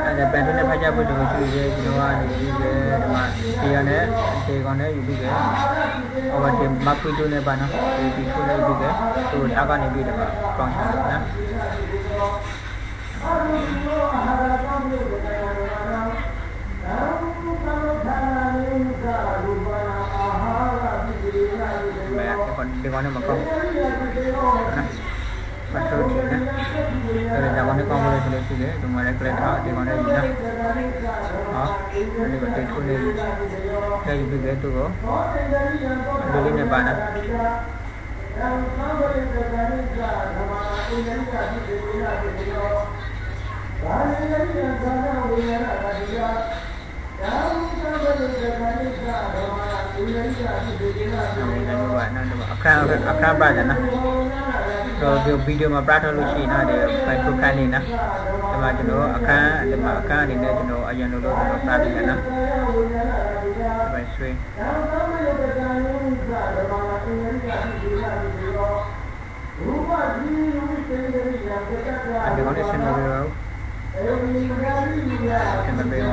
[SPEAKER 1] အဲ့ဒါပန်ထုနဲ့ဖတ်ချဖို့တို့ရှိရဲကျွန်တော်ကနေပြီးပဲဒီမှာဒီရနဲ့ဒီကောင်နဲ့ယူပြီးပဲဟိုမှာဒီမကွီတိုနဲ့ပါနော်ဒီထိုးနဲ့ယူပြီးပဲသူအကနေပြီးတော့ပေါင်းချလိုက်နော်ဒီကောင်နဲ့မကောင်းမထူးတယ်နော်အဲ့ဒါကောင်နဲ့ကောင်းလို့ဆိုလို့ရှိတယ်ဒီမှာလည်းကလစ်ထားဒီကောင်နဲ့ယူနော်ဒီကတိတ်ထိုးနေတယ်ယူပြီးတော့ဒီလေးနဲ့ပါနော်အခါပါတယ်နော်တော့ဒီဗီဒီယိုမှာပြထားလို့ရှိရင်တော့ဒီဖိုင်ခန်းနေနော်ဒီမှာကျွန်တော်အခန်းအနေနဲ့ကျွန်တော်အရင်လိုပြပြီးတယ်နော်ပဲဆွေးဒီကောင်နဲ့ဆင်းနေရောဆင်းနေရော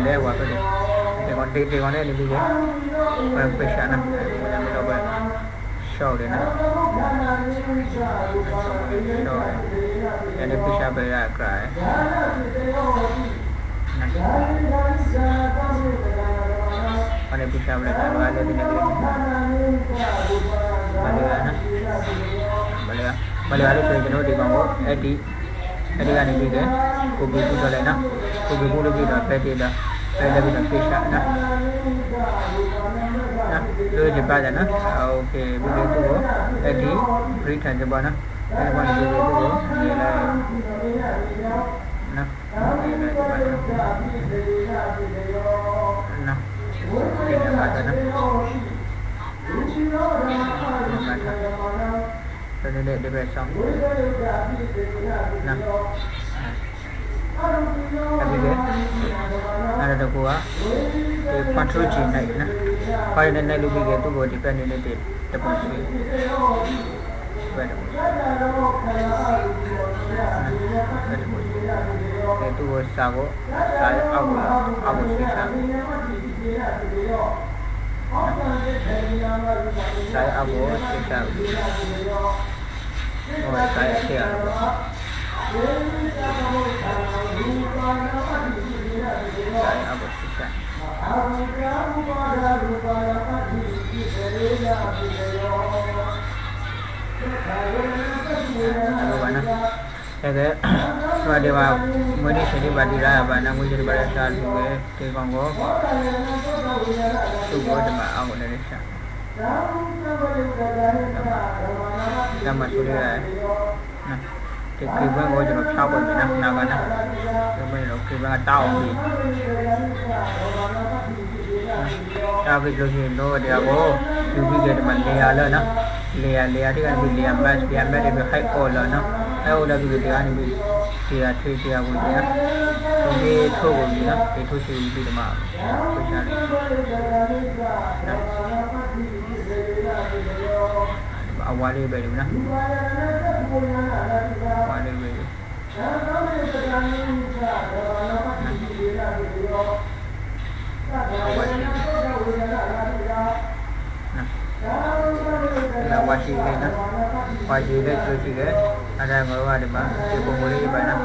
[SPEAKER 1] လဲဝါတော့ဒီကောင်နဲ့နေပြီးပဲပဲရှာနော်တော့ပဲရှောက်တယ်နော်ရှောက်တယ်အဲ့ဒီပြရှာပဲရကြတယ်အဲ့ဒီပြရှာပဲလာတော့လည်းဒီနေ့မလေးလို့ဆိုရင်ကျွန်တော်ဒီကောင်ကိုအဲ့ဒီကနေပြီးတယ်ကိုဘီပူတော့လဲနော်ကိုဘီပူလို့ပြီးတော့ဖက်တယ်အဲ့ဒါပြီးတော့ပြရှာနော်လို့ဒီပါတယ်နော်โอเคပြီးတော့သူ့ကိုအဲ့ဒီ break ထိုင်ကြပါနော်အဲ့ဒါကနေပြီးတော့သူ့ကိုနေလိုက်နော်နေလိုက်ပါနော်နော်ဒီကပါတယ်နော်ဆိုတော့ဒီဘက်ဆောင်နော်အဲ့ဒီအဲ့ဒါကိုကဒီ control G နိုင်နော်ဖိုင်နဲ့လုပ်ပြီးကသူ့ကိုဒီဘက်နေတဲ့တပုံရှိဘယ်တော့အဲ့သူ့ကိုစာအောက်ရှိချာစာအောက်ကိုရှိချာဟိုစာရချာအဘစိချာအဲ့ဒါ ဆိုဒီမှာမွေးနေ့ရှင်ဒီပါဒီလာပါနာမွေးရှင်ဒီပါစာလူပဲဒီကောင်ကိုသူ့ဘောဒီမှာအောင်နေနေရှာဓမ္မဆိုရနော်ဒီကိဘန်ကိုကျွန်တော်ဖြောက်ပါမယ်နော်နာကနာဒီမဲ့တော့ကိဘန်ကတောင်းပြီတောင်းပြီလို့ရှိရင်တော့တရားကိုယူပြီးကြတယ်မှာလေယာလောနော်လေယာတွေကနေလေယာမတ်တွေပဲ high all လောနော်အဲ့ဟိုလည်းဒီတရားနေပြီတရားထွေးတရားကိုတရားဒီထုတ်ကုန်ပြီနော်ဒီထုတ်ရှိပြီးဒီမှာဆွချလိုက်အဝါလေးပဲဒီနော်ဝါလေးပဲဝါရှိလေးနော်ဝါရှိလေးဆိုရှိတယ်အဲ့ဒါကတော့ဒီမှာဒီပုံလေးပဲနော်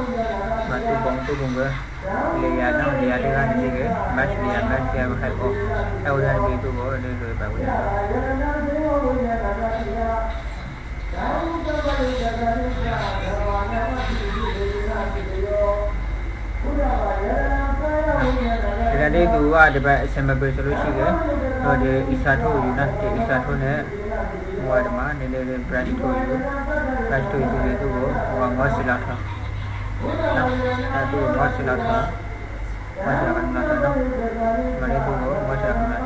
[SPEAKER 1] မတူပုံပဲလေယာနော်လေယာတွေကနေရှိတယ်မတ်လေယာမတ်ကျဲဟဲ့ပေါ့အဲ့ဒါဒီတူကိုလေးလိုပဲဝင်ဒီနေ့သူကဒီဘက်အစမပဲဆိုလို့ရှိတယ်ဟိုဒီအီစာထိုးယူနော်ဒီအီစာထိုးနဲ့ဟိုဒီမှာနေနေ brush ထိုးယူဒီသူကိုဟိုငေါ့စီလာထားနော်အဲ့ဒီငေါ့စီလာထားမတ်ရကန်လာထားနော်မလေးသူကိုမတ်ရကန်လာ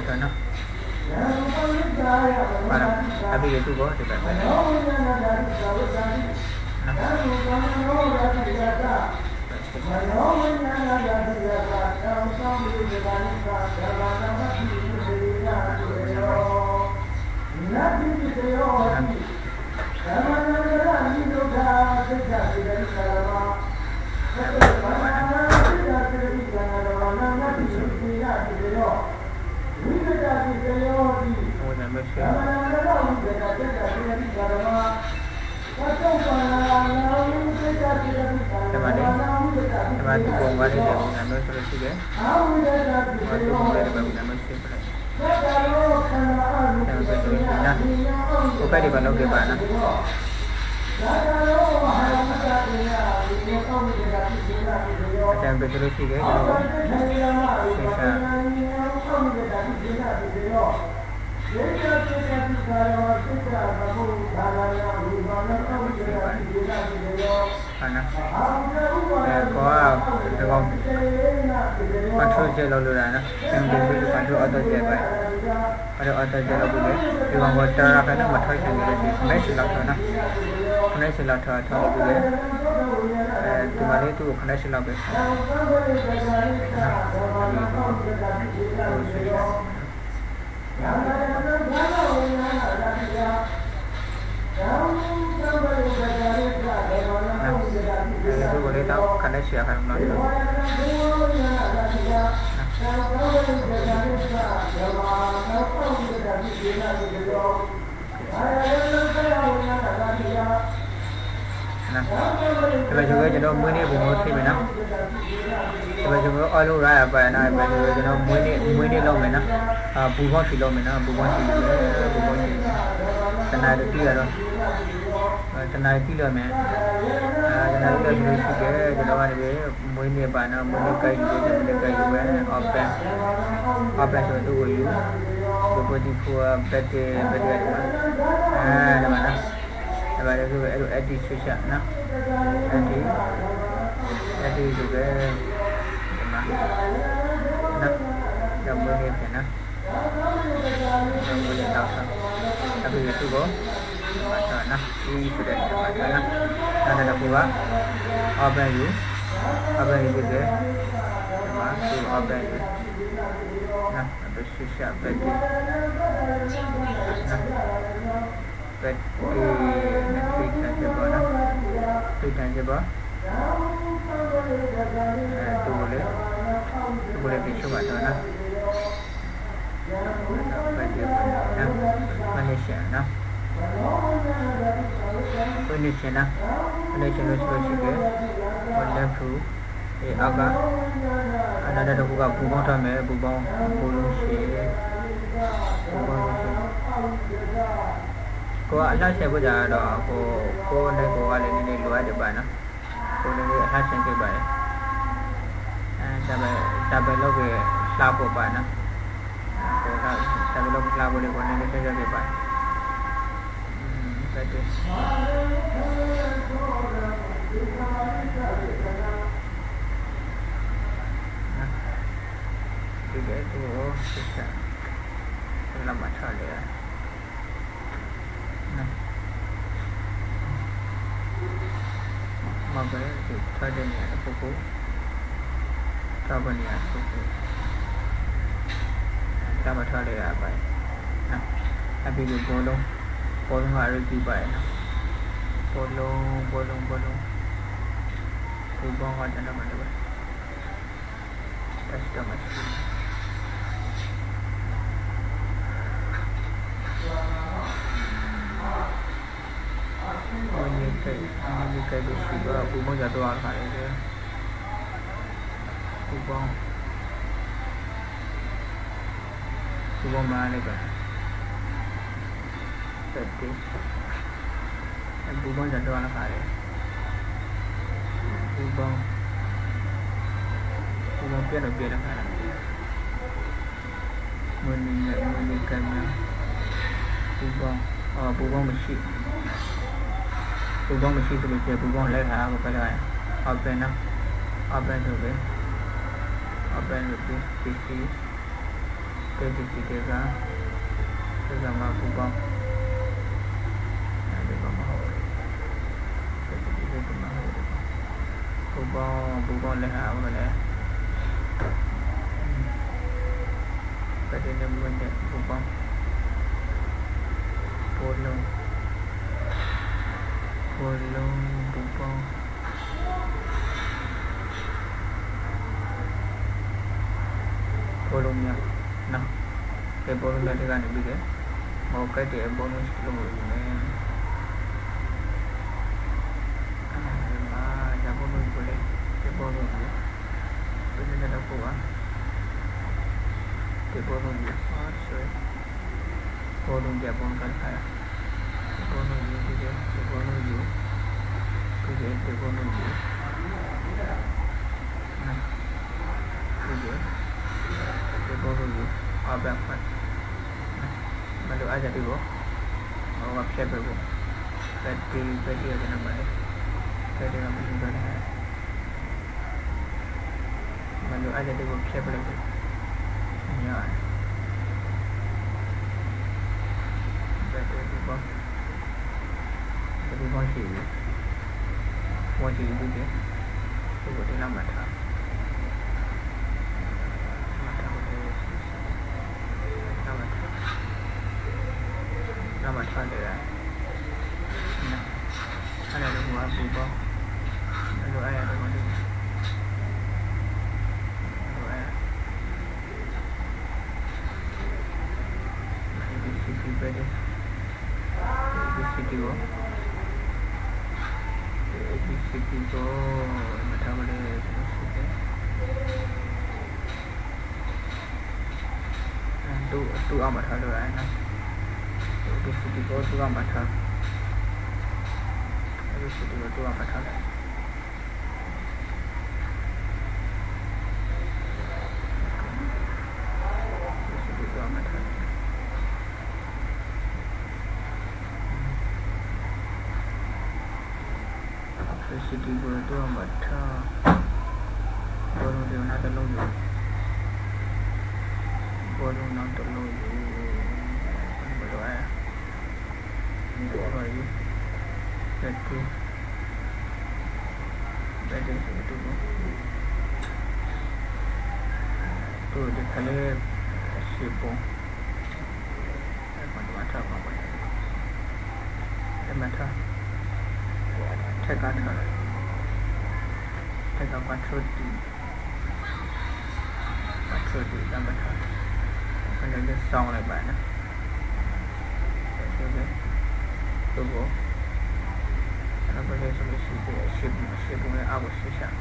[SPEAKER 1] ထားနော်para tapi itu kok tidak benar Teman-teman bongkar ini mengambil solusi ya. Waktu mulai mengambil solusi. Yang solusi nah, bukan di mana gimana? Yang solusi ya. Bisa. Karena có control chơi lâu rồi nè em đến với control auto chơi vậy control auto chơi lâu rồi thì còn một trò ra cái nó mà thôi thì mấy sự lâu thôi nè mấy sự lâu thôi thôi rồi thì mà lấy tu mấy sự lâu vậy itu boleh tahu karena siapa yang nonton. Nah, coba juga jadi muni bungut sih mana? Coba juga all over apa ya? Nah, coba juga jadi muni lo mana? Bungut sih lo mana? Bungut sih, tanah itu dia lo. Tanah itu lo mana? Tanah itu lo sih ke, jadi mana be muni apa? Nah, muni kayu be, open itu you. Seperti kuah bete ada mana? Ada juga edit susah, nah, edit juga, nah, yang boleh nah, yang boleh tahu, tapi itu kok, macam nah, ini sudah macam nah, ada pula, apa itu juga, masuk apa itu, nah, ada susah bete, nah. Seperti Netflix saja mana, Netflix saja bah, itu boleh dicoba tu nah, Malaysia nah, Malaysia lucu juga, boleh tu, agak ada juga bubong tamai, bubong bulu si. ကိုကအလှရှင်ဖို့ကြတော့ကိုနဲ့ကိုကလည်းနည်းနည်းလိုအပ်တယ်ပါနော်ကိုလည်းအလှရှင်ပြပါတယ်ဒါပဲလောက်ပဲလှဖို့ပါနော်ကိုကဒါပဲလောက်လှဖို့လေကိုနည်းနည်းဆက်ပြပါတယ်ပဲတယ်ဒီကဲတော့ဆက်ဆက်လာမှထားလေမဘယ်ဒီထားတဲ့နေရာပုဂ္ဂိုလ်တာဘနီယာပုဂ္ဂိုလ်တာမထားလေရပါနော်အပိလိုဘောလုံးဟာရကြည့်ပါရဲ့နော်ဘောလုံးဒီဘောင်းကတည်းကမလို့ပဲတက်တော့မရှိဒီကဲဒီရှိတော့ဘူမကြတော့ခါလေဘူပေါင်းမားလေးပဲတက်တယ်ဘူပေါင်းကြတော့ခါလေဘူပေါင်းပြည့်တော့ခါလေမင်းနဲ့ကမ်းဘူပေါင်းမရှိဘူပေါင်းမရှိဆိုလို့ဘူပေါင်းလဲထားကိုပဲလိုက် open နော် open ဆိုပဲ open လို့PC တွေကမှာဘူပေါင်းအဲဒီကမှာဟုတ်တယ်ဒီကမှာဘူပေါင်းလဲထားကိုလည်းပဲတဲ့နမနဲ့ဘူပေါင်းဘောလုံးဘူပေါင်းဘောလုံးများနော်ဒီဘောလုံးတွေကနေပြီးတော့ဟောကတ်တဲ့ဘောလုံးစလုံးလို့နေအာဂျာဘောလုံးကိုလေဒီဘောလုံးကိုဘယ်နဲ့တော့ပေါ့ဒီဘောလုံးကိုအားဆွဲဘောလုံးကြပုံကန်ထားဘောလုံးယူဒီဘောလုံးယူဒီဘောလုံးယူဒီဘောလုံးယူအဘက်ဖတ်မလို့အားကြတယ်ဘောဟောဖြတ်ပဲဘောပက်တီရတယ်နော်ပက်တီကမရှိတော့တယ်မလို့အားကြတယ်ဘောဖြတ်ပဲညာဒီဘောရှိတယ်ဘောရှိဘူးကဲဒီဘောတင်လာမှာထားနာမထားတယ်အဲ့ဒါတော့ဘာဘူဘောအဲ့လိုအဲ့ဒါတော့ဒီစီပဲဒီစီတီကိုမထားမလဲတူအောင်မထားလို့ရနော်ဒီစီတီကိုတူအောင်မထားဒီစီတီကိုတူအောင်မထားတယ်City go to Amata. Bolu do not allow you. Bolu not allow you. Bolu I. Do you? That is to go. To the color shape. I want to matter about the matter. Take out her. Take out patrolling, number 2. And then just sound like that. Okay. So go. And I'm going to ship our station.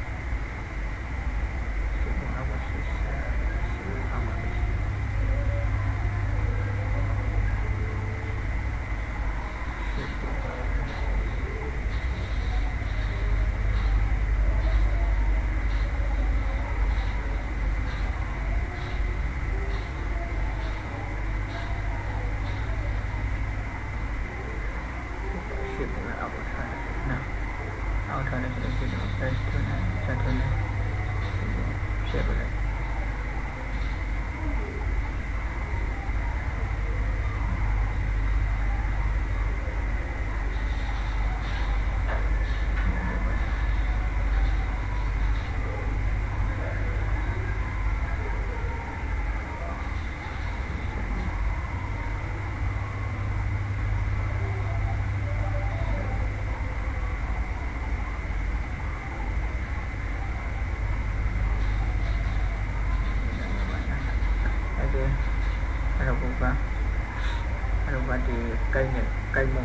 [SPEAKER 1] တော့ဘူးကအဲ့တော့ဘာဒီကိုင်းနဲ့ကိုင်းမ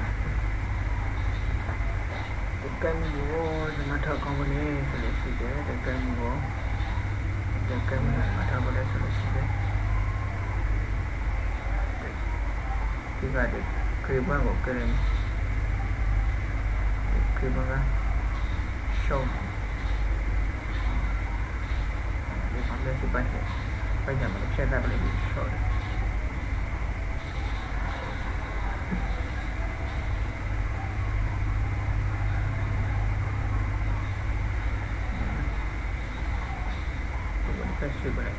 [SPEAKER 1] ဒီကိုင်းကိုဒီမှာထောက်ကောင်းနေဆိုလို့ရှိတယ်ဒီကိုင်းကိုဒီကိုင်းမှာထောက်ကောင်းလဲဆိုလို့ရှိတယ်ဒီကဒီခေဘန်ကိုကရင်ခေဘန်ကရှောင်းဒီမှာလည်းစပိုက်ပိုက်ကြမှာချက်တာပဲရှောင်းရှိပါလေ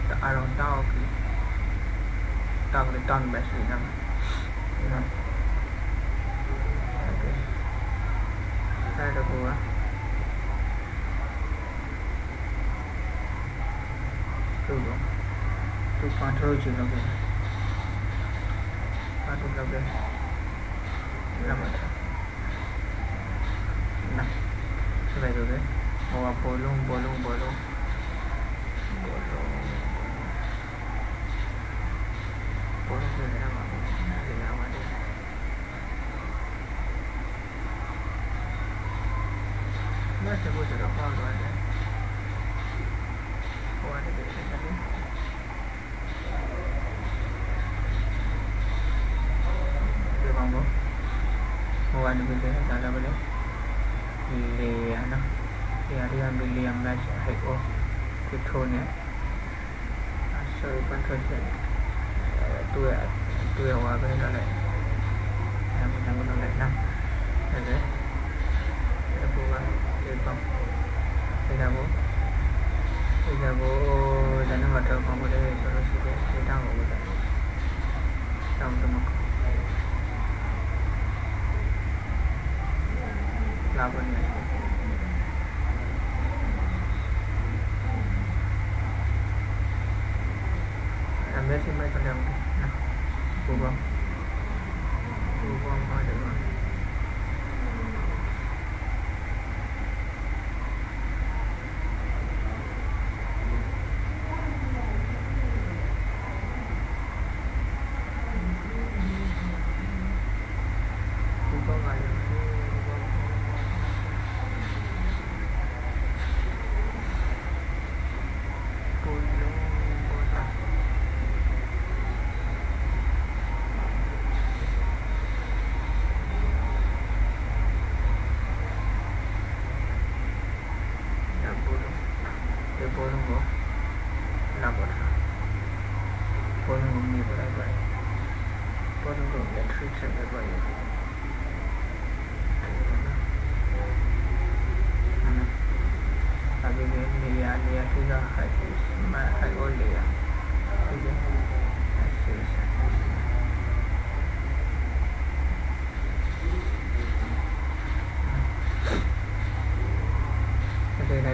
[SPEAKER 1] တအားတော့တောက်ပြီးတောက်လေတောင်းပဲရှိနေမှာနော်โอเคအဲ့တော့ဘောသူ control ချင်လို့ပဲဘာလို့လဲလာမတာနာဆက်လိုက်တော့ဟိုကဘောလုံးဘောလုံးနေရာမှာဒီနေရာမှာမတ်ဘောတော့ပေါတော့တယ်ဟိုကနေတယ်ဒီကောင်ဘောဟိုကနေတယ်ဒါလည်းပဲလေရနော်ဒီအရာမီလီယံနဲ့ဟဲ့ကိုဒီထုံးနေအဆောပန်ထွက်တယ်တွေ့ဟောပဲလည်းလည်းအမှန်တမ်းလို့လည်းနော်အဲ့ဒါဘောကဒီကောင်ဒီကဘောဇနမတော့ကောင်းလို့ဆိုလို့ရှိတယ်ဒီတောင်းလို့ပဲတောင်းတော့လာပါနေMessi mai kadang nah ubah ada lah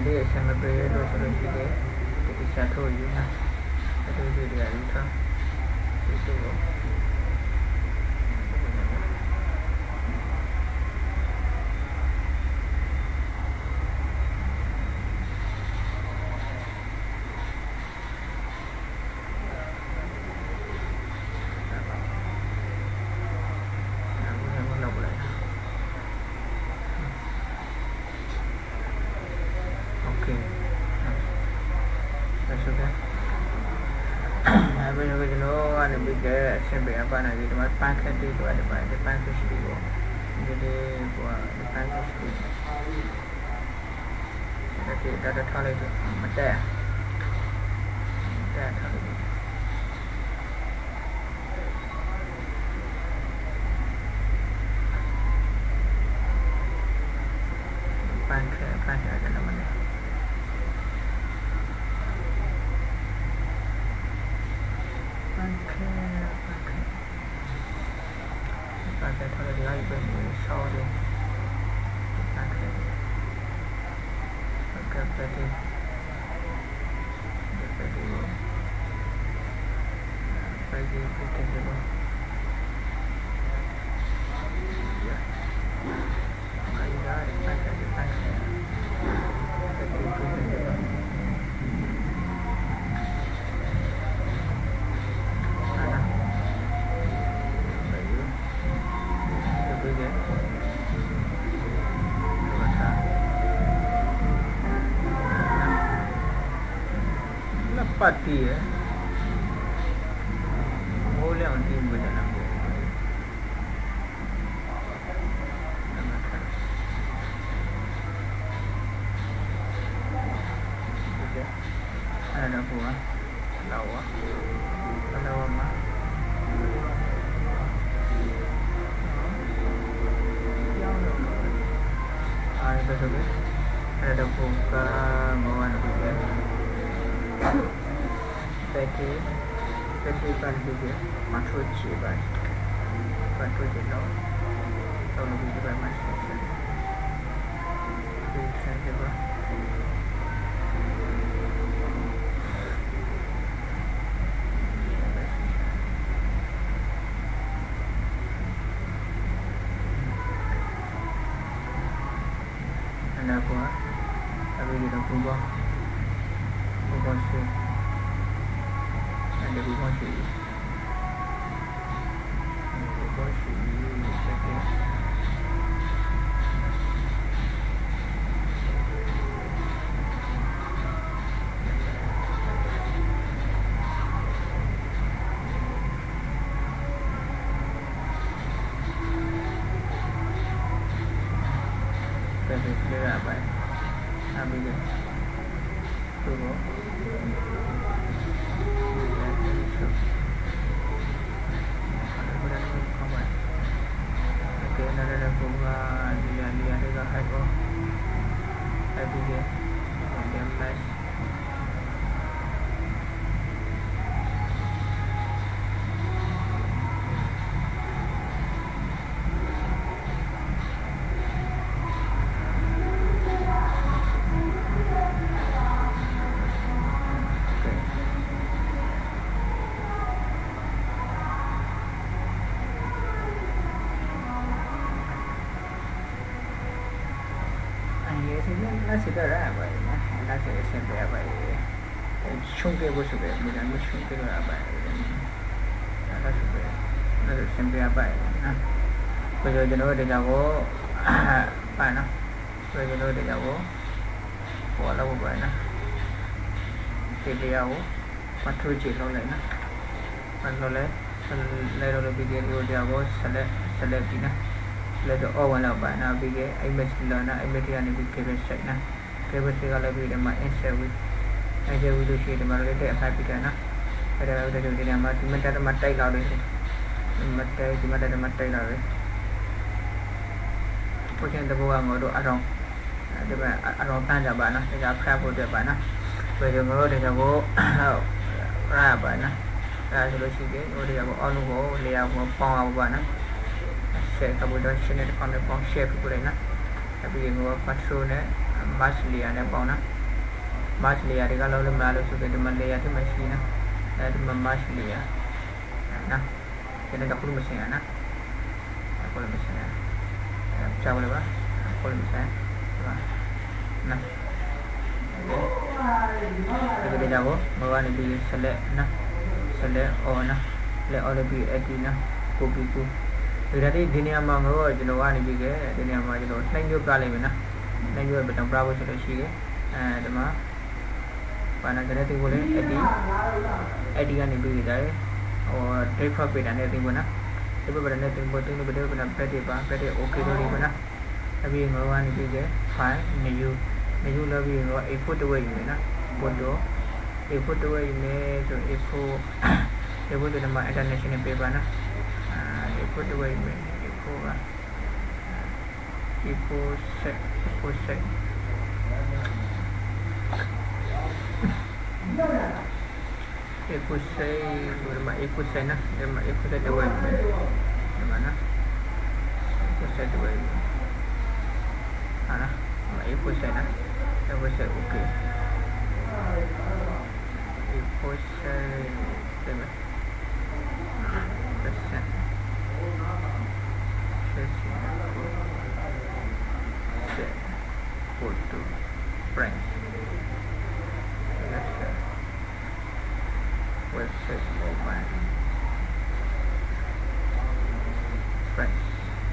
[SPEAKER 1] Jadi saya beri dua solusi deh, jadi satu je lah, satu je dia itu, itu. Sampai apa nanti tempat pakai itu ada pakai studio jadi buat pakai studio jadi ada thale itu mata thale pakai ada namanya pakai thale dia itu show dia pakai tadi pagi kita dulu ya ayo pakai ပတ်တည်ရမိုးလျောင်တင်းဝင်တယ်နော်အဲ့ဒါကိုလောက်ပါလောက်ပါအဲ့ဒါဆိုအဲ့ဒါကိုကမောဟန်ပြီးတယ်Peti pan juga masuk ciban, masuk jelau, kalau lebih juga masuk. Bisa juga. Anda apa? Tapi kita kubah sih. Ada rumah sih. Rumah sih. Tapi sudah apa? Habis itu. Tunggu. Ada bunga lian-lian juga haiku tapi dia macam nice nasi darah apa ini? Nasi SMP apa ini? Chungke bos juga, bukan chungke apa ini? Nasi juga, nasi SMP apa ini? Nah, kalau jenuh dia jago, apa nah? Kalau jenuh dia jago, walau apa nah? Dia jago, macam cilo lah nah, macam le, le bikin dia jago, selek ini. Lalu awal apa? Nak bikin image lah, nak image yang ni bikin website nah. Website kalau bikin macam interview tu sih, macam itu apa bikin nah. Ada tu jadi macam tu macam ada matai lah tu, macam ada matai lah tu. Macam tu bukan orang arong, ada arong tanya apa nah, ada apa pun apa nah. Macam orang dia jago apa nah. Solusi dia, orang dia jago orang dia jago pang apa nah. Share kemudian channel kami pun share kepada na. Tapi yang gua pasu ne mas liya ne pun na. Mas liya di kalau lem lalu sudah di Malaysia tu masih na. Di mas liya. Na. Jadi tak perlu mesin na. Tak perlu mesin na. Cakap boleh ba? Tak perlu mesin. Na. Jadi dia jago bawa ni bi select na. Select oh na. Le oh lebih edit na. Kopi tu. Jadi di ni amang gua jenuh ni juga, di ni amang jenuh. Neng juga kali mana, neng juga betul berapa solusi ke? Cuma, panas jadi tu boleh edit kan ibu kita, or take profit dan edit mana. Tapi pada edit tu ni betul betul peti okay tu ni mana. Tapi gua ni juga fine, new lebih gua ikut tu ini mana, foto, ikut tu ini tu ikut tu nama international paper na. Ikut dua email, ikut set. Ikut set na, ikut set dua email. Mana? Ikut set dua email. Mana? Ikut set na, ikut set okay. Ikut set, mana? Set. Photo friends website mobile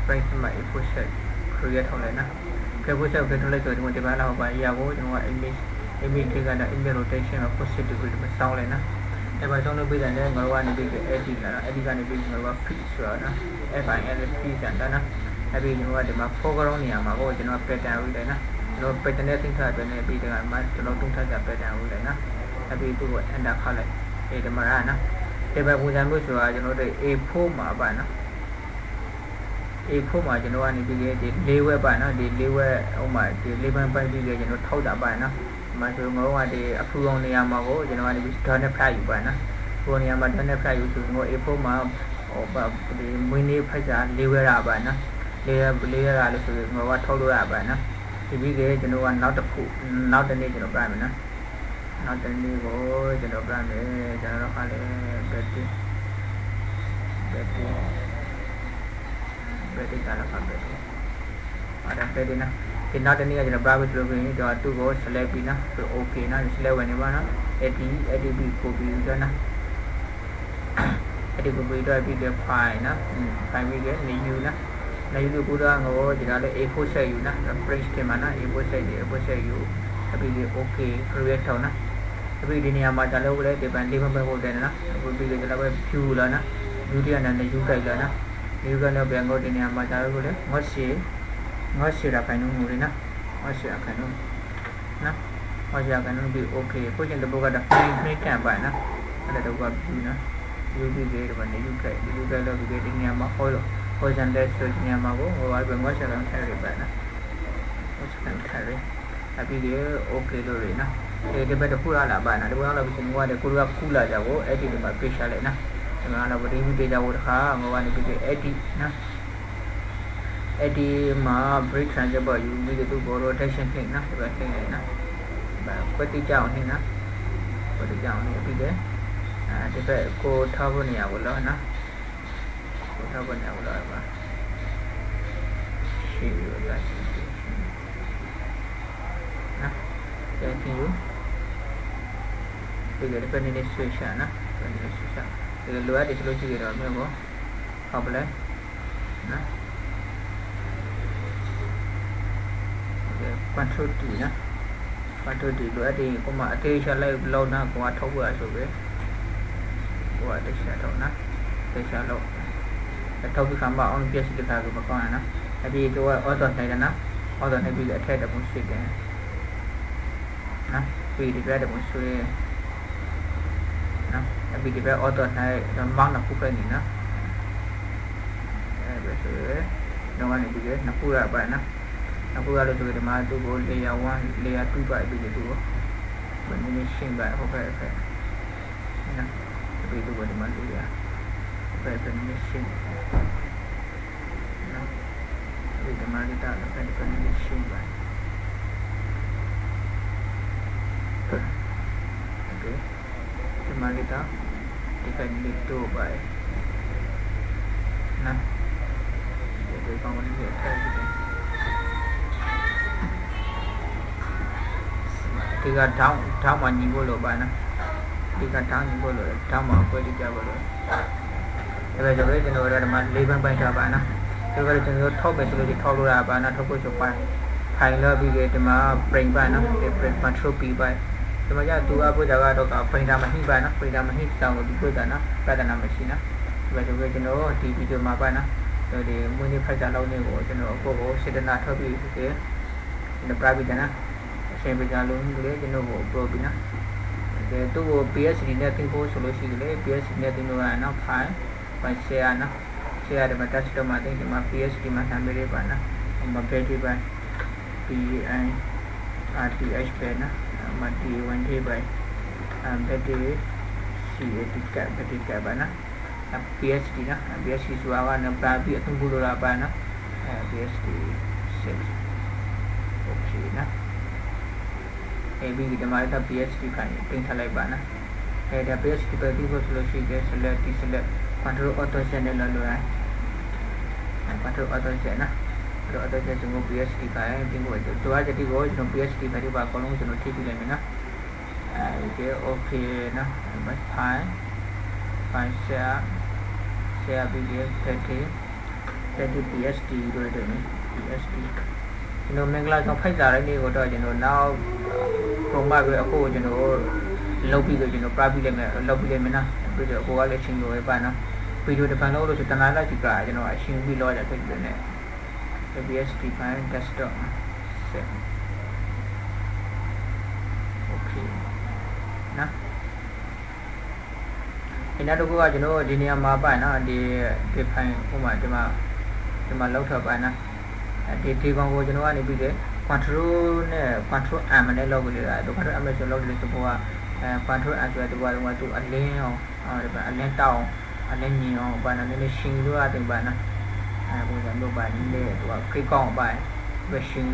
[SPEAKER 1] friends mà website create thôi na cái website create thôi rồi chúng ta là bài giao của chúng ta image ကတော့ image rotation က positive degree မှာစောင်းလဲနော်အဲ့ပါစောင်းလို့ပြီးတယ်ငါတို့ကနေပြီး edit လာတော့ edit ကနေပြီးငါတို့က fit ဆိုတော့နော် FIL စံတာနော်အဲ့ပြီးကျွန်တော်ကဒီမှာ foreground နေရာမှာကိုကျွန်တော် pattern ဝေးတယ်နော်ကျွန်တော် pattern နဲ့သင်ထားတယ်နဲ့ပြီးတော့မှကျွန်တော်တုံးထားကြ pattern ဝေးတယ်နော်အဲ့ပြီးသူ့ကို enter ခါလိုက်ဒီမှာနော်ဒီဘက်ပုံစံမျိုးဆိုတာကျွန်တော်တို့ A4 မှာပါနော် A4 မှာကျွန်တော်ကနေပြီးဒီ၄ဝက်ပါနော်ဒီ၄ဝက်ဟိုမှာဒီ၄ပန်းပိုင်းပြီးကျွန်တော်ထောက်တာပါနော်ဒီမှာဆိုငေါကဒီအဖူအောင်နေရာမှာကိုကျွန်တော်ကနေပြီး dot နဲ့ flag ယူပါနော်ဟိုနေရာမှာ dot နဲ့ flag ယူဆိုငေါ A4 မှာဟိုပါဒီမွေးနေ့ဖိုက်စာ၄ဝက်ရပါနော်၄ရလို့ဆိုငေါကထောက်လို့ရပါနော်ဒီပြီးကျွန်တော်ကနောက်တစ်ခုနောက်တစ်နေ့ကျွန်တော်ပြမယ်နော်နောက်တစ်နေ့ကိုကျွန်တော်ပြမယ်ကျွန်တော်ခါလေဘက်တီကလာဖတ်တယ်အဲ့ဒါပဲဒီနော်ဒီနောက်တစ်နေ့ကကျွန်တော် private လုပ်ပြီးတော့သူ့ကို select ပြီးနော်ဆို okay နော် select ဝင်နေပါနော် edit copy တော့နော် edit copy တော့ပြီးတဲ့ file နော် file ပြီးတဲ့ new နော် new ကိုတော့ငေါကျွန်တော်လည်း A4 set ယူနော် print တင်မှာနော် A4 set ယူအပြီး okay create ထောက်နော်အပြီးဒီနေရာမှာကျွန်တော်လည်းဒီပန်လေးမပဲဟုတ်တယ်နော်အခုပြီးကျွန်တော်ပဲ view လာနော် view တရနဲ့ new ကြိုက်လာနော်ဒီကတော့ပြန်ကိုဒီနေရာမှာကျွန်တော်တို့လည်းငေါရှိတာခိုင်နှုန်းမျိုးလေးနော်ငေါရှိတာခိုင်နှုန်းနော်ငေါရှိတာခိုင်နှုန်းပြီး okay ကိုကျင်တဲ့ဘုကတော့ print ကန်ပါနော်အဲ့ဒါတော့ကဘူးနော် view ပြီးကြတယ်ဗောနေ new ကြိုက်လို့ပြီးဒီနေရာမှာဟောလို့ horizontal ဆိုဒီနေရာမှာကိုဟိုဘာပဲငေါရှိတာထားရပါနော်ငေါရှိတာထားရအပြီး okay လို့ရနော်ဒီဘက်တစ်ခုလာပါနော်ဒီဘက်ကတော့ပြီးငေါကကိုကကူလာကြကိုအဲ့ဒီမှာ page လိုက်နော်ဒီမှာတော့ဗီဒီယိုပေးကြဖို့တခါငေါကနေပြီး edit နော် edit မှာ break transfer ယူပြီးတော့ rotation နှိမ့်နော်ဒီဘက်နှိမ့်လိုက်နော်ကွက်တိကြောင်နှိမ့်နော်ကွက်တိကြောင်နှိမ့်ပြီးတယ်ဒီဘက်ကိုထားဖို့နေရာကိုလောနော်ကိုထားဖို့နေရာကိုလောပါရှင်းရတာရှင်းနော်ပြန်ကြည့်ယူဒီကနေ့နေ switch နော်ဒီ switch ဒီလိုရတယ်ဆိုလို့ရှိကြတော့မျိုးပေါ့ဟုတ်ပလဲနော် control D နော် control D လိုရတယ်ကိုမအသေးချလိုက်လောက်နာကိုကထောက်ပြရဆိုပဲကိုကတက်ချက်တော့နော်တက်ချက်လို့ထောက်ပြခံပါအောင်ပြည့်စုံတာကိုမကောင်းရနော်အပြီးတော့ auto နိုင်တယ်နော် auto နိုင်ပြီးအထက်တပုံရှိတယ်နော်ပြီးဒီဘက်တပုံဆွဲနော်အပြီးဒီဘက် auto နိုင်မောင်းနှစ်ခုပဲနေနော်အဲ့ဒါဆိုတော့ကနေပြီးနှစ်ခုရပါနော်အခုရလို့ဆိုဒီမှာသူ့ကို layer 1 layer 2ပါပြီးသူ့ကိုဘယ်နည်းရှင်းပါဟုတ်ကဲ့နော်ပြီးသူ့ကိုဒီမှာလူရဘယ်နည်းရှင်းနော်ဒီမှာဒီတာဘယ်နည်းရှင်းပါโอเคဒီမှာဒီတာဒီကနေ့တော့ပါနော်ဒီကောင်လေးထည့်ပြီးဒီကထောင်းမှညီဖို့လို့ပါနော်ဒီကထောင်းညီဖို့လို့ထောင်းမှခွဲတိကြဖို့လို့ဒါပဲကျွန်တော်တို့ဒီမှာ၄ပန်းပိုင်းထားပါနော်ဒီကကျွန်တော်ထောက်ပဲဆိုလို့ထောက်လို့ရပါနော်ထောက်ဖို့ဆိုပိုင်းဖိုင်လို့ပြီးဒီမှာ print ပါနော်ဒီ print control P ပါဒီမှာကျသူအဖို့ကြတော့က printer မဟိပါနော် printer မဟိတောင်းလို့ဒီကိုတာနော်ပြဿနာမရှိနော်ဒီပဲကျွန်တော်ဒီဗီဒီယိုမှာပါနော်ဒီမွေးနေ့ဖိုက်ကြလောက်နေကိုကျွန်တော်ကိုစေတနာထုတ်ပြီးဒီ private နော်ရှင်းပြကြလို့လေကျွန်တော်ကို pro ပြီးနော်ဒီသူ့ကို PSD နဲ့သင်ဖို့ဆိုလို့ရှိတယ်လေ PSD နဲ့သင်လို့ရနော် file share နော် share ဒီမှာ touch တော့မှသင်ဒီမှာ PSD မှာနာမည်လေးပါနော်ဟိုမှာ battery ပါ PI RTH ပဲနော်မတီ1 GB battery CAT က battery ကပါနော် PSD နော် PSD ဆိုတာကနော်ပြပြီးအသုံးပြုလို့ရပါနော်PSD 6 okay နော်AB ဒီမှာတော့ PSD ခိုင်းတင်ထားလိုက်ပါနော်ဒါ PSD ပဲဒီကိုဆိုလို့ရှိတယ် select control auto set နဲ့လောလောရ control auto set နော် control auto set ကို PSD ခိုင်းပြီးတော့တူအပ်တီကိုကျွန်တော် PSD ပဲဒီပါအကုန်လုံးကျွန်တော်ထိပြီးလိုက်မယ်နော်ဒီ okay နော် file share ပြီးရတဲ့ PSD တို့တယ် PSDကျွန်တော်မင်္ဂလာဆောင်ဖိုက်တာတဲ့နေ့ကိုတော့ကျွန်တော်နောက် ပုံမှန်ပဲအခုကျွန်တော်လုပ်ပြီးတော့ကျွန်တော်ပြပြီးလိုက်မယ်လုပ်ပြီးလိုက်မယ်နော်ပြီးတော့ကိုကလည်းချင်းလို့ပဲပါနော်ဗီဒီယိုတစ်ဖန်လို့ဆိုတနာလိုက်ကြည့်ကြကျွန်တော်အရှင်းပြီးလောရတယ်ဖြစ်တယ်နဲ့ ABS define desktop set okay နော်ဒီနောက်တစ်ခုကကျွန်တော်ဒီနေရာမှာပါနော်ဒီ define ဥပမာဒီမှာလောက်ထပ်ပါနော်ဒီကောင်ကိုကျွန်တော်ကနေပြီးတယ် control နဲ့ control M နဲ့လောက်ပြီးတာတော့ control M နဲ့ဆိုလောက်တယ်ဆိုတော့control M ဆိုတဲ့ဘောကသူအလင်းအောင်အလင်းတောင်းအလင်းညင်အောင်ဘာနဲ့နည်းရှင်းလို့ရတယ်ဘာနော်ပုံစံမျိုးပါနည်းသူကခိတ်ကောင်းပါပဲရှင်း